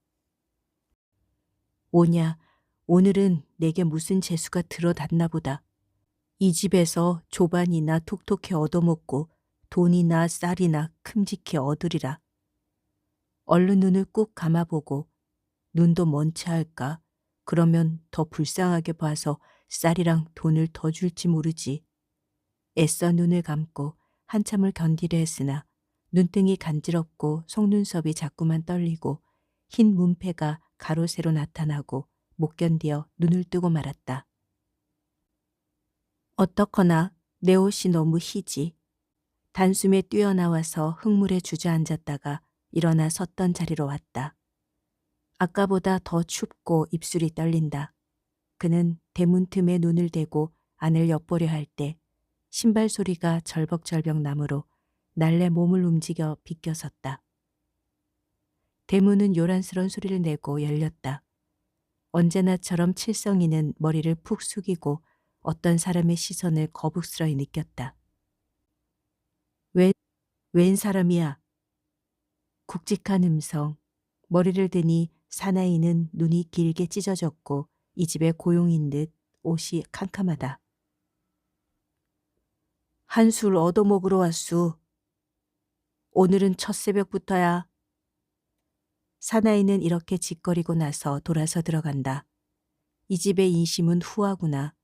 오냐, 오늘은 내게 무슨 재수가 들어닿나 보다. 이 집에서 조반이나 톡톡히 얻어먹고 돈이나 쌀이나 큼직히 얻으리라. 얼른 눈을 꾹 감아보고 눈도 먼 채 할까? 그러면 더 불쌍하게 봐서 쌀이랑 돈을 더 줄지 모르지. 애써 눈을 감고 한참을 견디려 했으나 눈등이 간지럽고 속눈썹이 자꾸만 떨리고 흰 문패가 가로세로 나타나고 못 견디어 눈을 뜨고 말았다. 어떻거나 내 옷이 너무 희지. 단숨에 뛰어나와서 흙물에 주저앉았다가 일어나 섰던 자리로 왔다. 아까보다 더 춥고 입술이 떨린다. 그는 대문 틈에 눈을 대고 안을 엿보려 할 때 신발 소리가 절벅절벅 나므로 날래 몸을 움직여 비껴섰다. 대문은 요란스런 소리를 내고 열렸다. 언제나처럼 칠성이는 머리를 푹 숙이고 어떤 사람의 시선을 거북스러이 느꼈다. 웬 사람이야? 굵직한 음성, 머리를 드니 사나이는 눈이 길게 찢어졌고 이 집의 고용인 듯 옷이 캄캄하다. 한술 얻어먹으러 왔수. 오늘은 첫 새벽부터야. 사나이는 이렇게 짓거리고 나서 돌아서 들어간다. 이 집의 인심은 후하구나.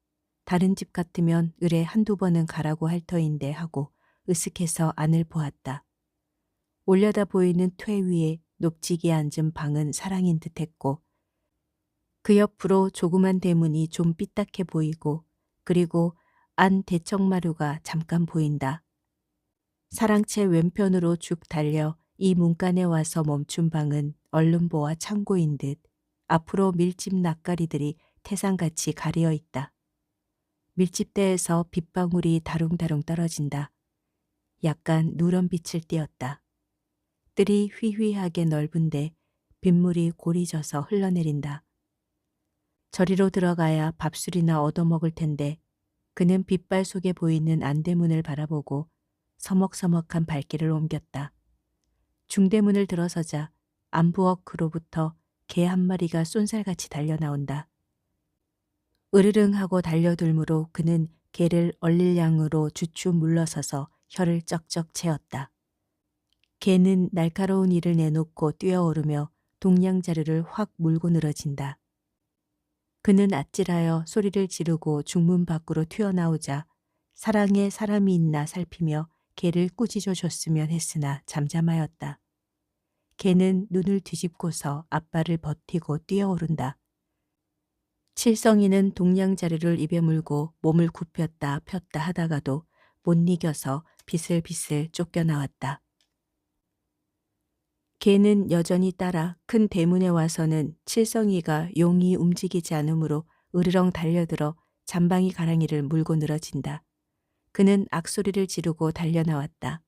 다른 집 같으면 을에 한두 번은 가라고 할 터인데 하고 으쓱해서 안을 보았다. 올려다 보이는 퇴 위에 높지게 앉은 방은 사랑인 듯했고 그 옆으로 조그만 대문이 좀 삐딱해 보이고 그리고 안 대청마루가 잠깐 보인다. 사랑채 왼편으로 쭉 달려 이 문간에 와서 멈춘 방은 얼른보아 창고인 듯 앞으로 밀집 낯가리들이 태산같이 가리어 있다. 밀집대에서 빗방울이 다룽다룽 떨어진다. 약간 누런 빛을 띄었다. 뜰이 휘휘하게 넓은데 빗물이 골이 져서 흘러내린다. 저리로 들어가야 밥술이나 얻어먹을 텐데 그는 빗발 속에 보이는 안대문을 바라보고 서먹서먹한 발길을 옮겼다. 중대문을 들어서자 안부엌으로부터 개 한 마리가 쏜살같이 달려나온다. 으르릉 하고 달려들므로 그는 개를 얼릴 양으로 주추 물러서서 혀를 쩍쩍 채었다. 개는 날카로운 이를 내놓고 뛰어오르며 동냥자루를 확 물고 늘어진다. 그는 아찔하여 소리를 지르고 중문 밖으로 튀어나오자 사랑에 사람이 있나 살피며 개를 꾸짖어 줬으면 했으나 잠잠하였다. 개는 눈을 뒤집고서 앞발을 버티고 뛰어오른다. 칠성이는 동냥자루를 입에 물고 몸을 굽혔다 폈다 하다가도 못 이겨서 비슬비슬 쫓겨나왔다. 개는 여전히 따라 큰 대문에 와서는 칠성이가 용이 움직이지 않으므로 으르렁 달려들어 잠방이 가랑이를 물고 늘어진다. 그는 악소리를 지르고 달려나왔다.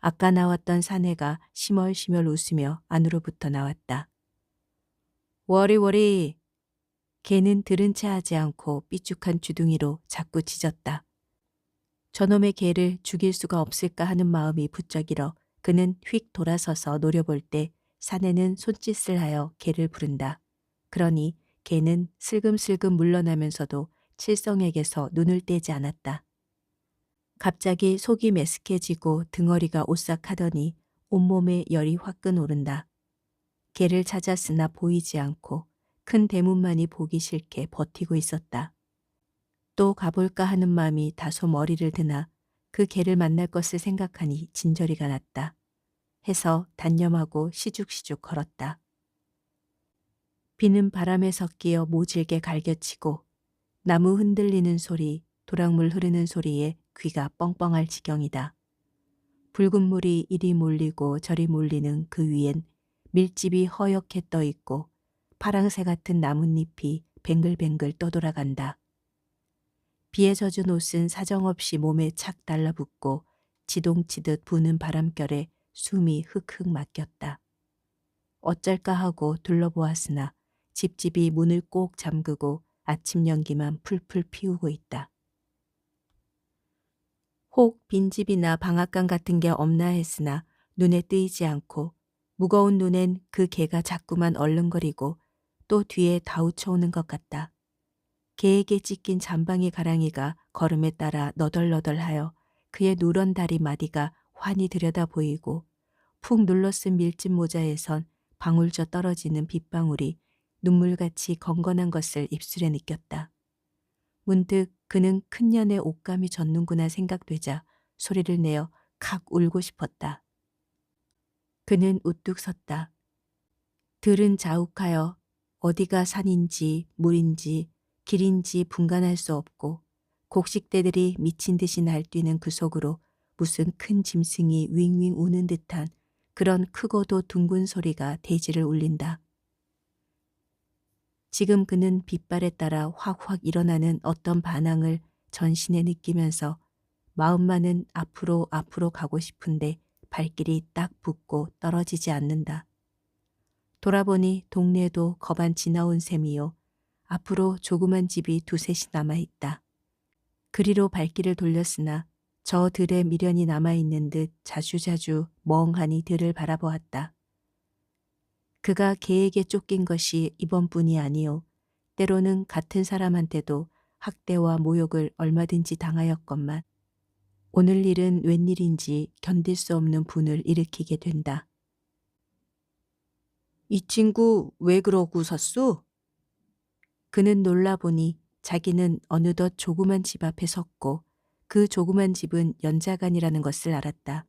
아까 나왔던 사내가 시멀시멀 웃으며 안으로부터 나왔다. 워리워리. 개는 들은 채 하지 않고 삐죽한 주둥이로 자꾸 짖었다. 저놈의 개를 죽일 수가 없을까 하는 마음이 부쩍일어 그는 휙 돌아서서 노려볼 때 사내는 손짓을 하여 개를 부른다. 그러니 개는 슬금슬금 물러나면서도 칠성에게서 눈을 떼지 않았다. 갑자기 속이 메스케지고 등허리가 오싹하더니 온몸에 열이 화끈 오른다. 개를 찾았으나 보이지 않고 큰 대문만이 보기 싫게 버티고 있었다. 또 가볼까 하는 마음이 다소 머리를 드나 그 개를 만날 것을 생각하니 진저리가 났다. 해서 단념하고 시죽시죽 걸었다. 비는 바람에 섞여 모질게 갈겨치고 나무 흔들리는 소리, 도랑물 흐르는 소리에 귀가 뻥뻥할 지경이다. 붉은 물이 이리 몰리고 저리 몰리는 그 위엔 밀집이 허옇게 떠 있고 파랑새 같은 나뭇잎이 뱅글뱅글 떠돌아간다. 비에 젖은 옷은 사정없이 몸에 착 달라붙고 지동치듯 부는 바람결에 숨이 흑흑 막혔다. 어쩔까 하고 둘러보았으나 집집이 문을 꼭 잠그고 아침 연기만 풀풀 피우고 있다. 혹 빈집이나 방앗간 같은 게 없나 했으나 눈에 띄지 않고 무거운 눈엔 그 개가 자꾸만 얼른거리고 또 뒤에 다우쳐오는 것 같다. 개에게 찢긴 잠방이 가랑이가 걸음에 따라 너덜너덜하여 그의 누런 다리 마디가 환히 들여다 보이고 푹 눌러쓴 밀짚 모자에선 방울져 떨어지는 빗방울이 눈물같이 건건한 것을 입술에 느꼈다. 문득 그는 큰 년의 옷감이 젖는구나 생각되자 소리를 내어 칵 울고 싶었다. 그는 우뚝 섰다. 들은 자욱하여 어디가 산인지 물인지 길인지 분간할 수 없고 곡식대들이 미친 듯이 날뛰는 그 속으로 무슨 큰 짐승이 윙윙 우는 듯한 그런 크고도 둥근 소리가 대지를 울린다. 지금 그는 빗발에 따라 확확 일어나는 어떤 반항을 전신에 느끼면서 마음만은 앞으로 가고 싶은데 발길이 딱 붙고 떨어지지 않는다. 돌아보니 동네도 거반 지나온 셈이요. 앞으로 조그만 집이 두셋이 남아있다. 그리로 발길을 돌렸으나 저 들에 미련이 남아있는 듯 자주자주 멍하니 들을 바라보았다. 그가 개에게 쫓긴 것이 이번뿐이 아니요. 때로는 같은 사람한테도 학대와 모욕을 얼마든지 당하였건만 오늘 일은 웬일인지 견딜 수 없는 분을 일으키게 된다. 이 친구 왜 그러고 섰소? 그는 놀라보니 자기는 어느덧 조그만 집 앞에 섰고 그 조그만 집은 연자간이라는 것을 알았다.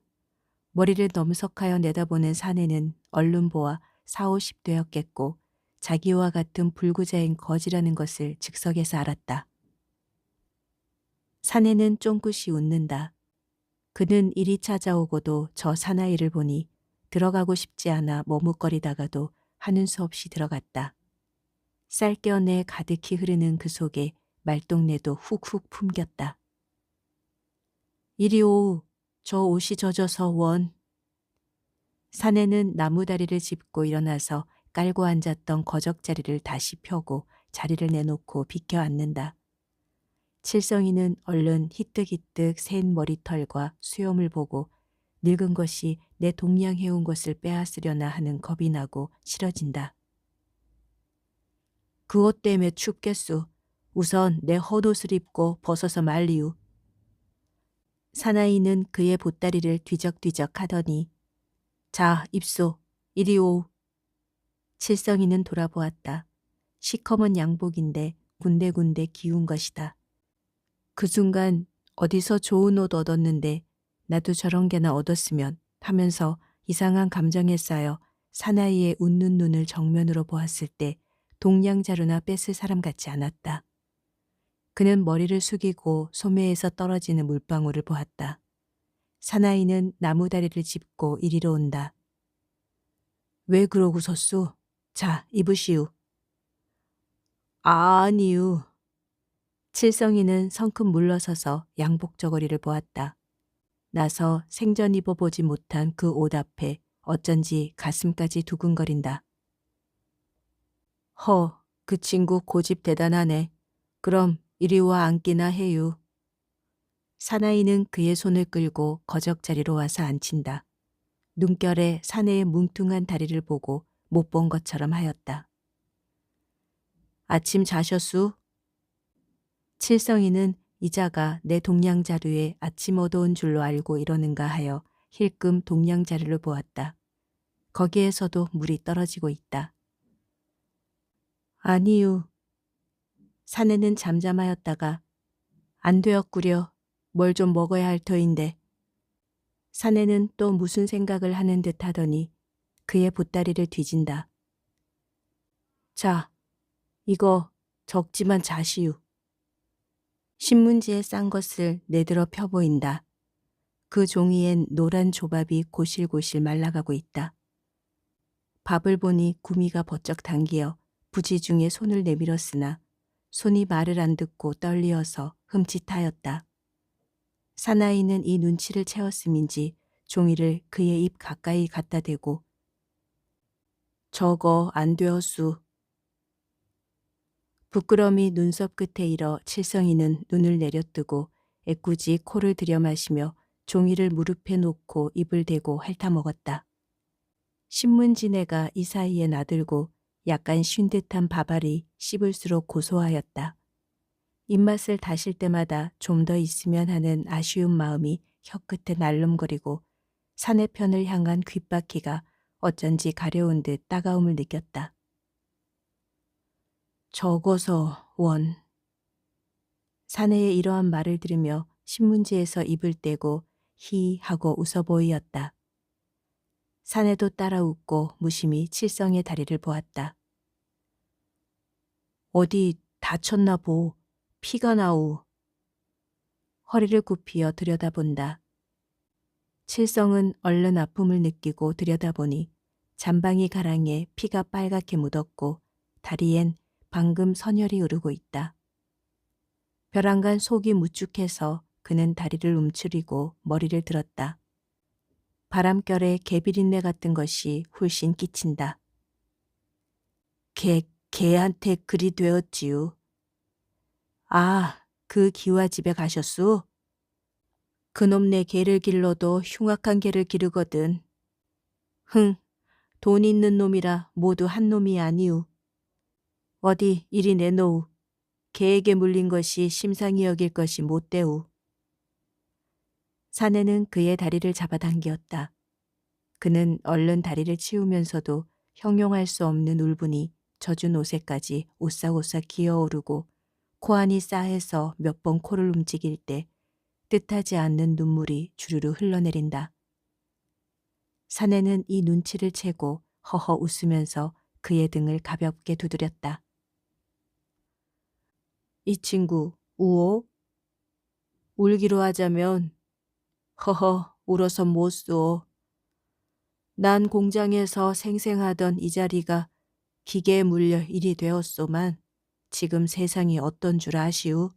머리를 넘석하여 내다보는 사내는 얼른 보아 40, 50되었겠고 자기와 같은 불구자인 거지라는 것을 즉석에서 알았다. 사내는 쫑긋이 웃는다. 그는 일이 찾아오고도 저 사나이를 보니 들어가고 싶지 않아 머뭇거리다가도 하는 수 없이 들어갔다. 쌀겨내 가득히 흐르는 그 속에 말동네도 훅훅 품겼다. 이리 오우, 저 옷이 젖어서 원. 사내는 나무다리를 짚고 일어나서 깔고 앉았던 거적자리를 다시 펴고 자리를 내놓고 비켜 앉는다. 칠성이는 얼른 희뜩희뜩 센 머리털과 수염을 보고 늙은 것이 내 동양해온 것을 빼앗으려나 하는 겁이 나고 싫어진다. 그 옷 때문에 춥겠소. 우선 내 헛옷을 입고 벗어서 말리우. 사나이는 그의 보따리를 뒤적뒤적 하더니 자, 입소. 이리 오우. 칠성이는 돌아보았다. 시커먼 양복인데 군데군데 기운 것이다. 그 순간 어디서 좋은 옷 얻었는데 나도 저런 게나 얻었으면 하면서 이상한 감정에 쌓여 사나이의 웃는 눈을 정면으로 보았을 때 동양자루나 뺐을 사람 같지 않았다. 그는 머리를 숙이고 소매에서 떨어지는 물방울을 보았다. 사나이는 나무다리를 짚고 이리로 온다. 왜 그러고 섰소? 자, 입으시우. 아니유. 칠성이는 성큼 물러서서 양복 저고리를 보았다. 나서 생전 입어보지 못한 그 옷 앞에 어쩐지 가슴까지 두근거린다. 그 친구 고집 대단하네. 그럼 이리 와 앉기나 해유. 사나이는 그의 손을 끌고 거적자리로 와서 앉힌다. 눈결에 사내의 뭉퉁한 다리를 보고 못 본 것처럼 하였다. 아침 자셨수? 칠성이는 이자가 내 동량자루에 아침 얻어온 줄로 알고 이러는가 하여 힐끔 동량자루를 보았다. 거기에서도 물이 떨어지고 있다. 아니유. 사내는 잠잠하였다가 안 되었구려. 뭘 좀 먹어야 할 터인데. 사내는 또 무슨 생각을 하는 듯 하더니 그의 보따리를 뒤진다. 자, 이거 적지만 자시유. 신문지에 싼 것을 내들어 펴보인다. 그 종이엔 노란 조밥이 고실고실 말라가고 있다. 밥을 보니 구미가 버쩍 당기어 부지중에 손을 내밀었으나 손이 말을 안 듣고 떨리어서 흠칫하였다. 사나이는 이 눈치를 채웠음인지 종이를 그의 입 가까이 갖다 대고 저거 안 되었수. 부끄러움이 눈썹 끝에 일어 칠성이는 눈을 내려뜨고 애꿎이 코를 들여마시며 종이를 무릎에 놓고 입을 대고 핥아먹었다. 신문지네가 이 사이에 나들고 약간 쉰 듯한 밥알이 씹을수록 고소하였다. 입맛을 다실 때마다 좀 더 있으면 하는 아쉬운 마음이 혀끝에 날름거리고 사내편을 향한 귓바퀴가 어쩐지 가려운 듯 따가움을 느꼈다. 적어서 원. 사내의 이러한 말을 들으며 신문지에서 입을 떼고 히 하고 웃어 보이었다. 사내도 따라 웃고 무심히 칠성의 다리를 보았다. 어디 다쳤나 보. 피가 나오. 허리를 굽히어 들여다본다. 칠성은 얼른 아픔을 느끼고 들여다보니 잠방이 가랑에 피가 빨갛게 묻었고 다리엔 방금 선혈이 흐르고 있다. 벼랑간 속이 무쭉해서 그는 다리를 움츠리고 머리를 들었다. 바람결에 개비린내 같은 것이 훌씬 끼친다. 개한테 그리 되었지요. 아, 그 기와 집에 가셨소? 그놈네 개를 길러도 흉악한 개를 기르거든. 돈 있는 놈이라 모두 한 놈이 아니우. 어디 이리 내놓우. 개에게 물린 것이 심상히 여길 것이 못되우. 사내는 그의 다리를 잡아당기었다. 그는 얼른 다리를 치우면서도 형용할 수 없는 울분이 젖은 옷에까지 오싹오싹 기어오르고 코안이 싸해서 몇 번 코를 움직일 때 뜻하지 않는 눈물이 주르르 흘러내린다. 사내는 이 눈치를 채고 허허 웃으면서 그의 등을 가볍게 두드렸다. 이 친구 우오? 울기로 하자면 허허 울어서 못 쏘. 난 공장에서 생생하던 이 자리가 기계에 물려 일이 되었소만 지금 세상이 어떤 줄 아시우?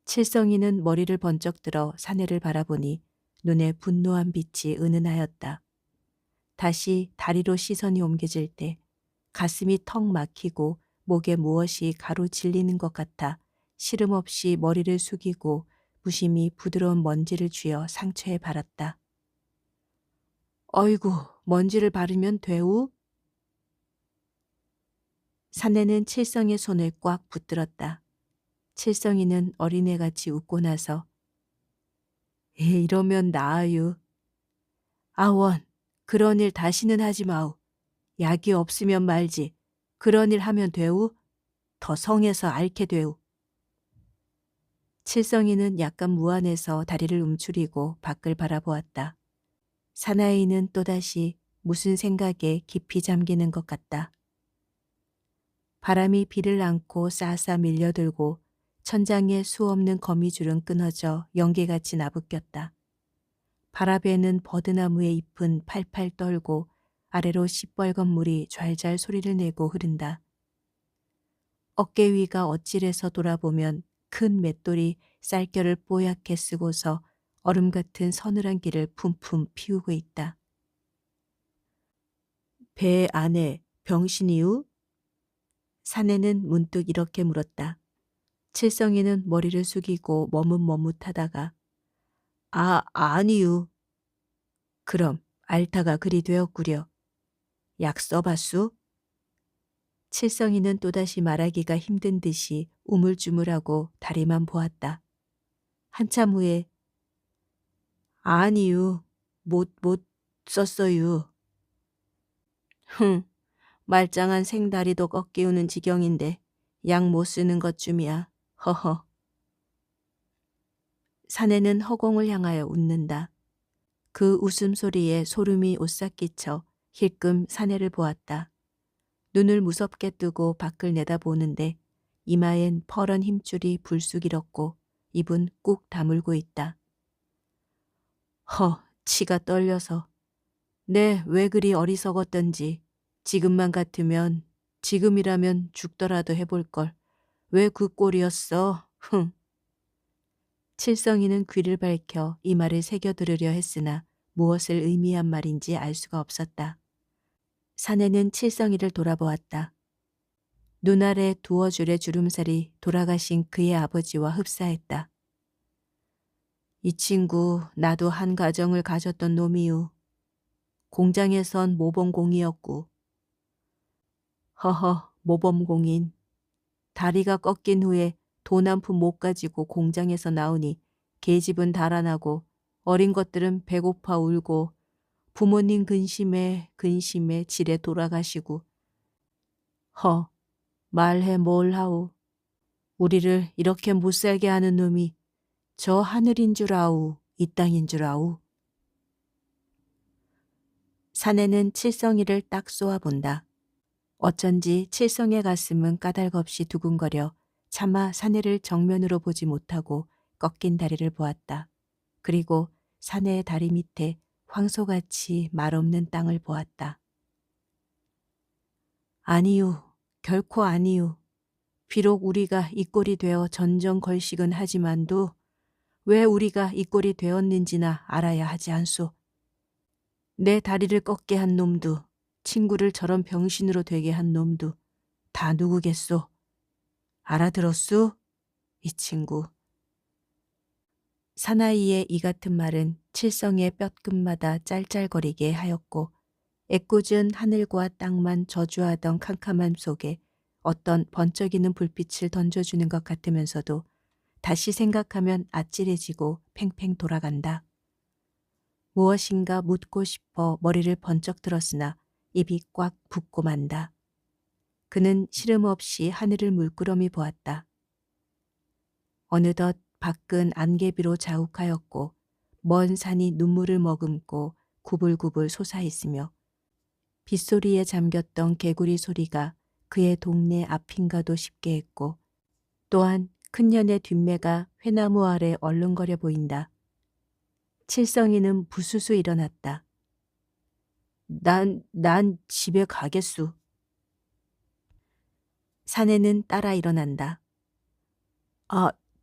칠성이는 머리를 번쩍 들어 사내를 바라보니 눈에 분노한 빛이 은은하였다. 다시 다리로 시선이 옮겨질 때 가슴이 턱 막히고 목에 무엇이 가로질리는 것 같아 시름없이 머리를 숙이고 무심히 부드러운 먼지를 쥐어 상처에 바랐다. 어이구, 먼지를 바르면 되우? 사내는 칠성의 손을 꽉 붙들었다. 칠성이는 어린애같이 웃고 나서 이러면 나아유. 아원, 그런 일 다시는 하지 마우. 약이 없으면 말지. 그런 일 하면 되우? 더 성해서 앓게 되우. 칠성이는 약간 무안해서 다리를 움츠리고 밖을 바라보았다. 사나이는 또다시 무슨 생각에 깊이 잠기는 것 같다. 바람이 비를 안고 싸싸 밀려들고 천장에 수없는 거미줄은 끊어져 연기같이 나부꼈다. 바람에는 버드나무의 잎은 팔팔 떨고 아래로 시뻘건 물이 좔좔 소리를 내고 흐른다. 어깨 위가 어찔해서 돌아보면 큰 맷돌이 쌀결을 뽀얗게 쓰고서 얼음 같은 서늘한 길을 품품 피우고 있다. 배 안에 병신이유? 사내는 문득 이렇게 물었다. 칠성이는 머리를 숙이고 머뭇머뭇하다가 아니유. 그럼 알타가 그리 되었구려. 약 써봤수? 칠성이는 또다시 말하기가 힘든 듯이 우물쭈물하고 다리만 보았다. 한참 후에 아니유. 못 썼어유. 말짱한 생다리도 꺾이우는 지경인데 약 못 쓰는 것쯤이야. 허허. 사내는 허공을 향하여 웃는다. 그 웃음소리에 소름이 오싹 끼쳐 힐끔 사내를 보았다. 눈을 무섭게 뜨고 밖을 내다보는데 이마엔 퍼런 힘줄이 불쑥 일었고 입은 꾹 다물고 있다. 치가 떨려서. 네, 왜 그리 어리석었던지. 지금이라면 죽더라도 해볼걸. 왜 그 꼴이었어? 칠성이는 귀를 밝혀 이 말을 새겨들으려 했으나 무엇을 의미한 말인지 알 수가 없었다. 사내는 칠성이를 돌아보았다. 눈 아래 두어 줄의 주름살이 돌아가신 그의 아버지와 흡사했다. 이 친구 나도 한 가정을 가졌던 놈이유. 공장에선 모범공이었고. 모범공인. 다리가 꺾인 후에 돈 한 푼 못 가지고 공장에서 나오니 계집은 달아나고 어린 것들은 배고파 울고 부모님 근심에 지레 돌아가시고. 말해 뭘 하오. 우리를 이렇게 못살게 하는 놈이 저 하늘인 줄 아우, 이 땅인 줄 아우. 사내는 칠성이를 딱 쏘아본다. 어쩐지 칠성의 가슴은 까닭없이 두근거려 차마 사내를 정면으로 보지 못하고 꺾인 다리를 보았다. 그리고 사내의 다리 밑에 황소같이 말없는 땅을 보았다. 아니유, 결코 아니유. 비록 우리가 이 꼴이 되어 전전걸식은 하지만도 왜 우리가 이 꼴이 되었는지나 알아야 하지 않소. 내 다리를 꺾게 한 놈도 친구를 저런 병신으로 되게 한 놈도 다 누구겠소? 알아들었소? 이 친구. 사나이의 이 같은 말은 칠성의 뼈끝마다 짤짤거리게 하였고 애꿎은 하늘과 땅만 저주하던 캄캄함 속에 어떤 번쩍이는 불빛을 던져주는 것 같으면서도 다시 생각하면 아찔해지고 팽팽 돌아간다. 무엇인가 묻고 싶어 머리를 번쩍 들었으나 입이 꽉 붙고 만다. 그는 시름없이 하늘을 물끄러미 보았다. 어느덧 밖은 안개비로 자욱하였고 먼 산이 눈물을 머금고 구불구불 솟아있으며 빗소리에 잠겼던 개구리 소리가 그의 동네 앞인가도 싶게 했고 또한 큰 년의 뒷매가 회나무 아래 얼른거려 보인다. 칠성이는 부수수 일어났다. 난 집에 가겠수. 사내는 따라 일어난다.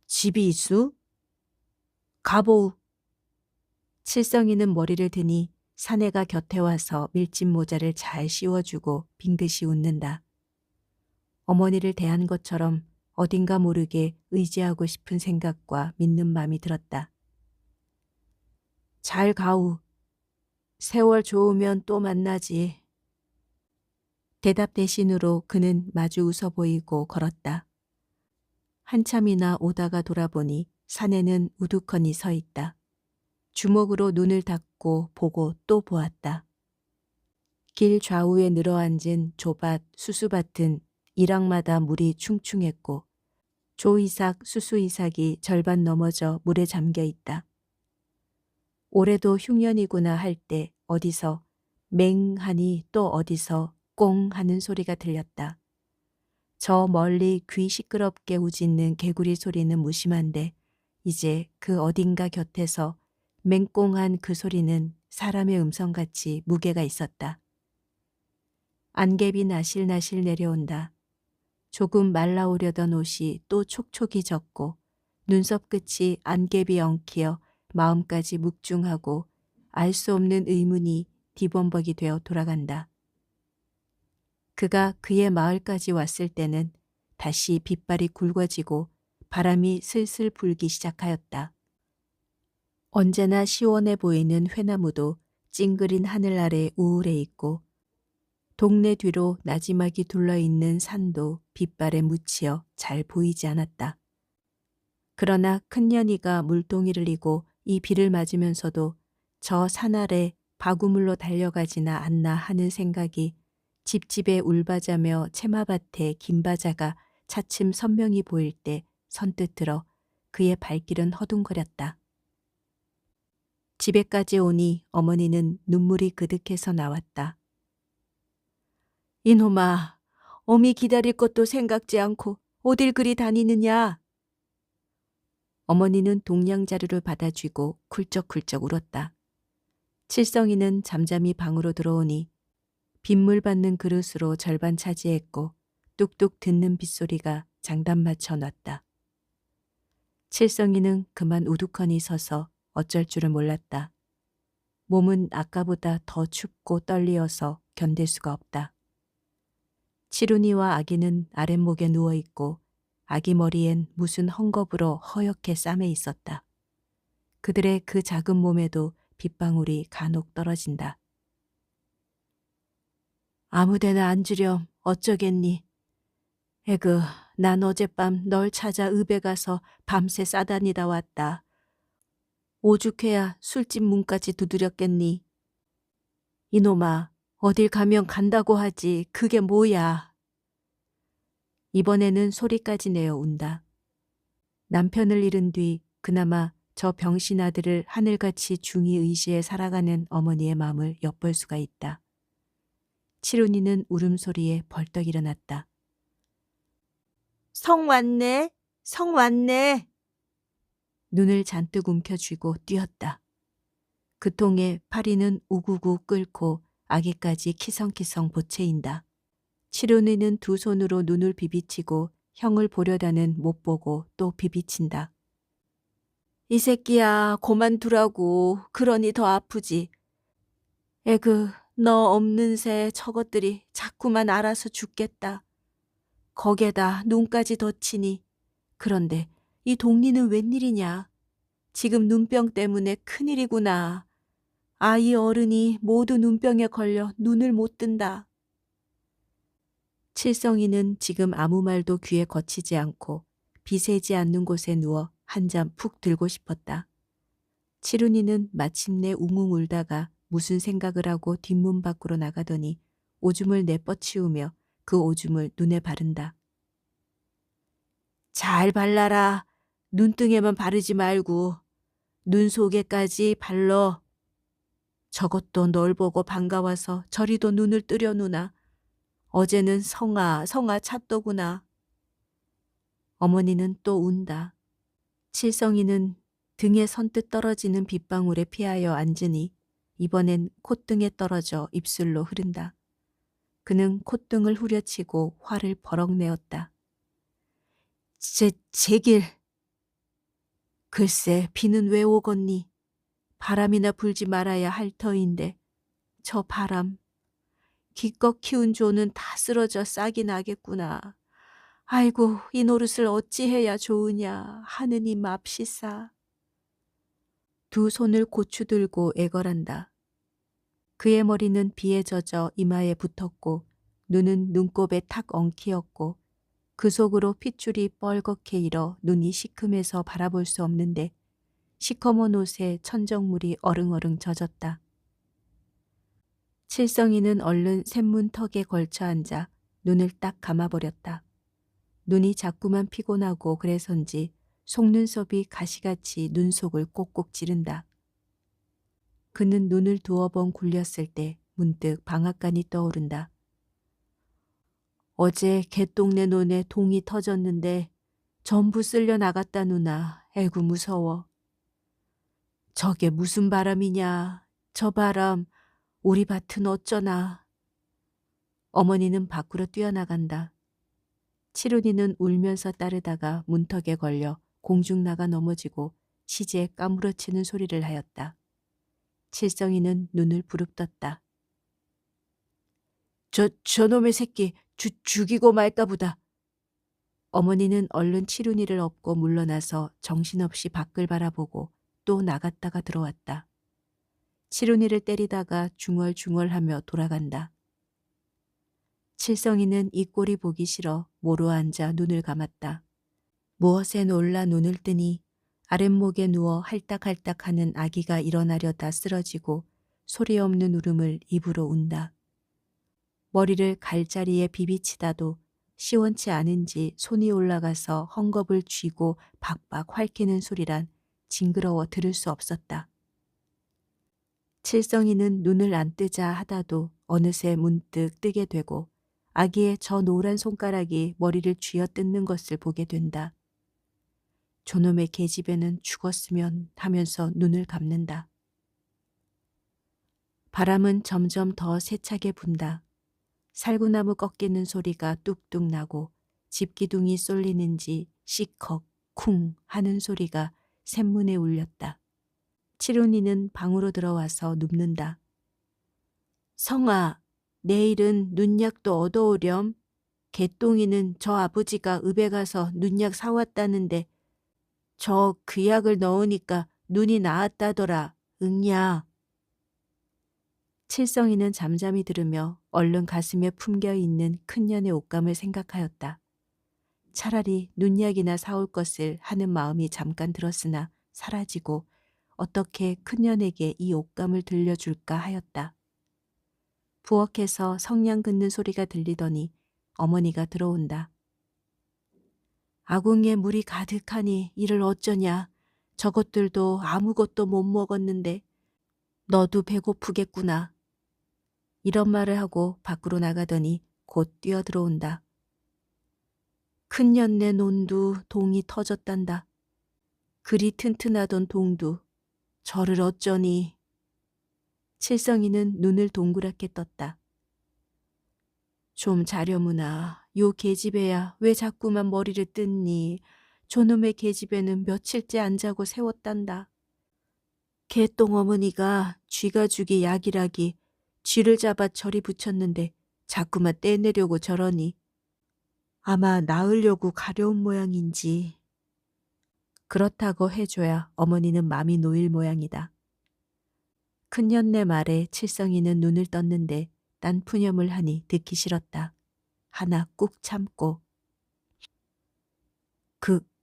집이 있수? 가보우. 칠성이는 머리를 드니 사내가 곁에 와서 밀짚 모자를 잘 씌워주고 빙긋이 웃는다. 어머니를 대한 것처럼 어딘가 모르게 의지하고 싶은 생각과 믿는 마음이 들었다. 잘 가우. 세월 좋으면 또 만나지. 대답 대신으로 그는 마주 웃어 보이고 걸었다. 한참이나 오다가 돌아보니 사내는 우두커니 서 있다. 주먹으로 눈을 닫고 보고 또 보았다. 길 좌우에 늘어앉은 조밭, 수수밭은 일학마다 물이 충충했고 조이삭, 수수이삭이 절반 넘어져 물에 잠겨 있다. 올해도 흉년이구나 할 때 어디서 맹 하니 또 어디서 꽁 하는 소리가 들렸다. 저 멀리 귀 시끄럽게 우짖는 개구리 소리는 무심한데 이제 그 어딘가 곁에서 맹꽁한 그 소리는 사람의 음성같이 무게가 있었다. 안개비 나실나실 내려온다. 조금 말라오려던 옷이 또 촉촉이 젖고 눈썹 끝이 안개비 엉키어 마음까지 묵중하고 알 수 없는 의문이 뒤범벅이 되어 돌아간다. 그가 그의 마을까지 왔을 때는 다시 빗발이 굵어지고 바람이 슬슬 불기 시작하였다. 언제나 시원해 보이는 회나무도 찡그린 하늘 아래 우울해 있고 동네 뒤로 나지막이 둘러있는 산도 빗발에 묻히어 잘 보이지 않았다. 그러나 큰년이가 물동이를 이고 이 비를 맞으면서도 저 산 아래 바구물로 달려가지나 않나 하는 생각이 집집에 울바자며 채마밭에 김바자가 차츰 선명히 보일 때 선뜻 들어 그의 발길은 허둥거렸다. 집에까지 오니 어머니는 눈물이 그득해서 나왔다. 이놈아, 어미 기다릴 것도 생각지 않고 어딜 그리 다니느냐? 어머니는 동양 자루를 받아쥐고 쿨쩍쿨쩍 울었다. 칠성이는 잠잠히 방으로 들어오니 빗물 받는 그릇으로 절반 차지했고 뚝뚝 듣는 빗소리가 장단 맞춰 놨다. 칠성이는 그만 우두커니 서서 어쩔 줄을 몰랐다. 몸은 아까보다 더 춥고 떨리어서 견딜 수가 없다. 치룬이와 아기는 아랫목에 누워있고 아기 머리엔 무슨 헝겊으로 허옇게 싸매 있었다. 그들의 그 작은 몸에도 빗방울이 간혹 떨어진다. 아무데나 앉으렴 어쩌겠니? 에그, 난 어젯밤 널 찾아 읍에 가서 밤새 싸다니다 왔다. 오죽해야 술집 문까지 두드렸겠니? 이놈아, 어딜 가면 간다고 하지 그게 뭐야? 이번에는 소리까지 내어 운다. 남편을 잃은 뒤 그나마 저 병신 아들을 하늘같이 중히 의지해 살아가는 어머니의 마음을 엿볼 수가 있다. 치룬이는 울음소리에 벌떡 일어났다. 성 왔네, 성 왔네. 눈을 잔뜩 움켜쥐고 뛰었다. 그 통에 파리는 우구구 끓고 아기까지 키성키성 보채인다. 치룬이는 두 손으로 눈을 비비치고 형을 보려다는 못 보고 또 비비친다. 이 새끼야, 고만두라고. 그러니 더 아프지. 에그, 너 없는 새 저것들이 자꾸만 알아서 죽겠다. 거기에다 눈까지 덧치니. 그런데 이 동리는 웬일이냐. 지금 눈병 때문에 큰일이구나. 아이 어른이 모두 눈병에 걸려 눈을 못 뜬다. 칠성이는 지금 아무 말도 귀에 거치지 않고 비세지 않는 곳에 누워 한 잠 푹 들고 싶었다. 치룬이는 마침내 웅웅 울다가 무슨 생각을 하고 뒷문 밖으로 나가더니 오줌을 내뻗치우며 그 오줌을 눈에 바른다. 잘 발라라. 눈등에만 바르지 말고 눈 속에까지 발러. 저것도 널 보고 반가워서 저리도 눈을 뜨려누나. 어제는 성아 찾더구나. 어머니는 또 운다. 칠성이는 등에 선뜻 떨어지는 빗방울에 피하여 앉으니 이번엔 콧등에 떨어져 입술로 흐른다. 그는 콧등을 후려치고 화를 버럭 내었다. 제길. 글쎄 비는 왜 오겠니? 바람이나 불지 말아야 할 터인데 저 바람. 기껏 키운 조는 다 쓰러져 싹이 나겠구나. 아이고 이 노릇을 어찌해야 좋으냐 하느님 맙시사. 두 손을 고추 들고 애걸한다. 그의 머리는 비에 젖어 이마에 붙었고 눈은 눈곱에 탁 엉키었고 그 속으로 핏줄이 뻘겋게 일어 눈이 시큼해서 바라볼 수 없는데 시커먼 옷에 천정물이 어릉어릉 젖었다. 칠성이는 얼른 샘문턱에 걸쳐 앉아 눈을 딱 감아버렸다. 눈이 자꾸만 피곤하고 그래서인지 속눈썹이 가시같이 눈속을 꼭꼭 찌른다. 그는 눈을 두어 번 굴렸을 때 문득 방앗간이 떠오른다. 어제 개똥내 논에 동이 터졌는데 전부 쓸려 나갔다 누나. 애구 무서워. 저게 무슨 바람이냐. 저 바람 우리 밭은 어쩌나. 어머니는 밖으로 뛰어나간다. 칠훈이는 울면서 따르다가 문턱에 걸려 공중 나가 넘어지고 시제에 까무러치는 소리를 하였다. 칠성이는 눈을 부릅떴다. 저놈의 새끼 죽이고 말까 보다. 어머니는 얼른 칠훈이를 업고 물러나서 정신없이 밖을 바라보고 또 나갔다가 들어왔다. 칠훈이를 때리다가 중얼중얼하며 돌아간다. 칠성이는 이 꼴이 보기 싫어 모로 앉아 눈을 감았다. 무엇에 놀라 눈을 뜨니 아랫목에 누워 할딱할딱하는 아기가 일어나려다 쓰러지고 소리 없는 울음을 입으로 운다. 머리를 갈자리에 비비치다도 시원치 않은지 손이 올라가서 헝겊을 쥐고 박박 핥히는 소리란 징그러워 들을 수 없었다. 칠성이는 눈을 안 뜨자 하다도 어느새 문득 뜨게 되고 아기의 저 노란 손가락이 머리를 쥐어뜯는 것을 보게 된다. 저놈의 계집애는 죽었으면 하면서 눈을 감는다. 바람은 점점 더 세차게 분다. 살구나무 꺾이는 소리가 뚝뚝 나고 집기둥이 쏠리는지 시컥 쿵 하는 소리가 샘문에 울렸다. 칠훈이는 방으로 들어와서 눕는다. 성아, 내일은 눈약도 얻어오렴. 개똥이는 저 아버지가 읍에 가서 눈약 사왔다는데 저 그 약을 넣으니까 눈이 나았다더라. 응야. 칠성이는 잠잠히 들으며 얼른 가슴에 품겨있는 큰년의 옷감을 생각하였다. 차라리 눈약이나 사올 것을 하는 마음이 잠깐 들었으나 사라지고 어떻게 큰년에게 이 옷감을 들려줄까 하였다. 부엌에서 성냥 긋는 소리가 들리더니 어머니가 들어온다. 아궁이에 물이 가득하니 이를 어쩌냐. 저것들도 아무것도 못 먹었는데 너도 배고프겠구나. 이런 말을 하고 밖으로 나가더니 곧 뛰어 들어온다. 큰년네 논두 동이 터졌단다. 그리 튼튼하던 동두 저를 어쩌니. 칠성이는 눈을 동그랗게 떴다. 좀 자려무나. 요 계집애야 왜 자꾸만 머리를 뜯니. 저놈의 계집애는 며칠째 안 자고 세웠단다. 개똥 어머니가 쥐가 죽이 약이라기 쥐를 잡아 저리 붙였는데 자꾸만 떼내려고 저러니 아마 낳으려고 가려운 모양인지. 그렇다고 해줘야 어머니는 맘이 놓일 모양이다. 큰년네 말에 칠성이는 눈을 떴는데 딴 푸념을 하니 듣기 싫었다. 하나 꾹 참고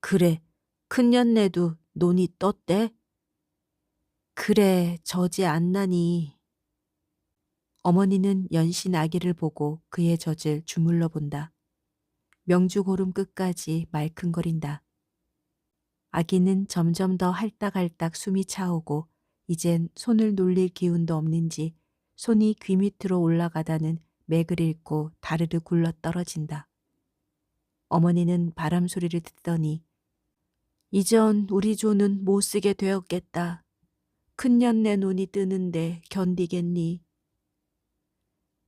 그래 큰년네도 논이 떴대? 그래 저지 안 나니. 어머니는 연신 아기를 보고 그의 젖을 주물러 본다. 명주고름 끝까지 말큰거린다. 아기는 점점 더 할딱할딱 숨이 차오고 이젠 손을 놀릴 기운도 없는지 손이 귀 밑으로 올라가다는 맥을 잃고 다르르 굴러 떨어진다. 어머니는 바람 소리를 듣더니 이전 우리 조는 못 쓰게 되었겠다. 큰년내 눈이 뜨는데 견디겠니?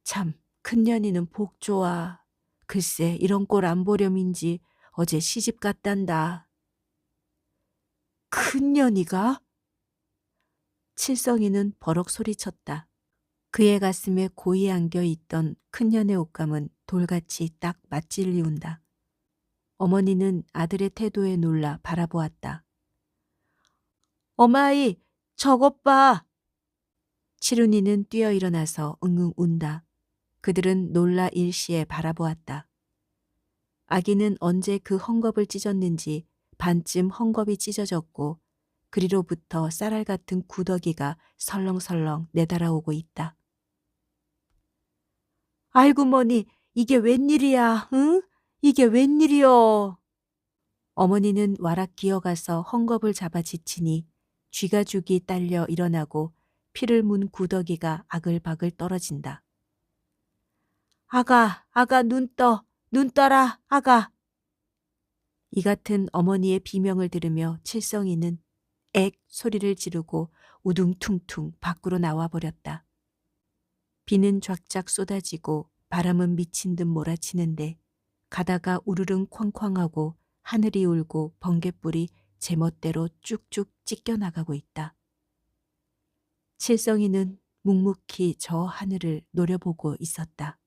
참 큰년이는 복 좋아. 글쎄 이런 꼴 안 보렴인지 어제 시집 갔단다. 큰년이가? 칠성이는 버럭 소리쳤다. 그의 가슴에 고이 안겨있던 큰년의 옷감은 돌같이 딱 맞질리운다. 어머니는 아들의 태도에 놀라 바라보았다. 어마이, 저것 봐. 칠훈이는 뛰어 일어나서 응응 운다. 그들은 놀라 일시에 바라보았다. 아기는 언제 그 헝겊을 찢었는지 반쯤 헝겊이 찢어졌고 그리로부터 쌀알 같은 구더기가 설렁설렁 내달아오고 있다. 아이고 머니, 이게 웬일이야, 응? 이게 웬일이여. 어머니는 와락 기어가서 헝겊을 잡아 지치니 쥐가 죽이 딸려 일어나고 피를 문 구더기가 아글바글 떨어진다. 아가 눈 떠라, 아가. 이 같은 어머니의 비명을 들으며 칠성이는 액 소리를 지르고 우둥퉁퉁 밖으로 나와 버렸다. 비는 쫙쫙 쏟아지고 바람은 미친 듯 몰아치는데 가다가 우르릉 쾅쾅하고 하늘이 울고 번갯불이 제멋대로 쭉쭉 찢겨나가고 있다. 칠성이는 묵묵히 저 하늘을 노려보고 있었다.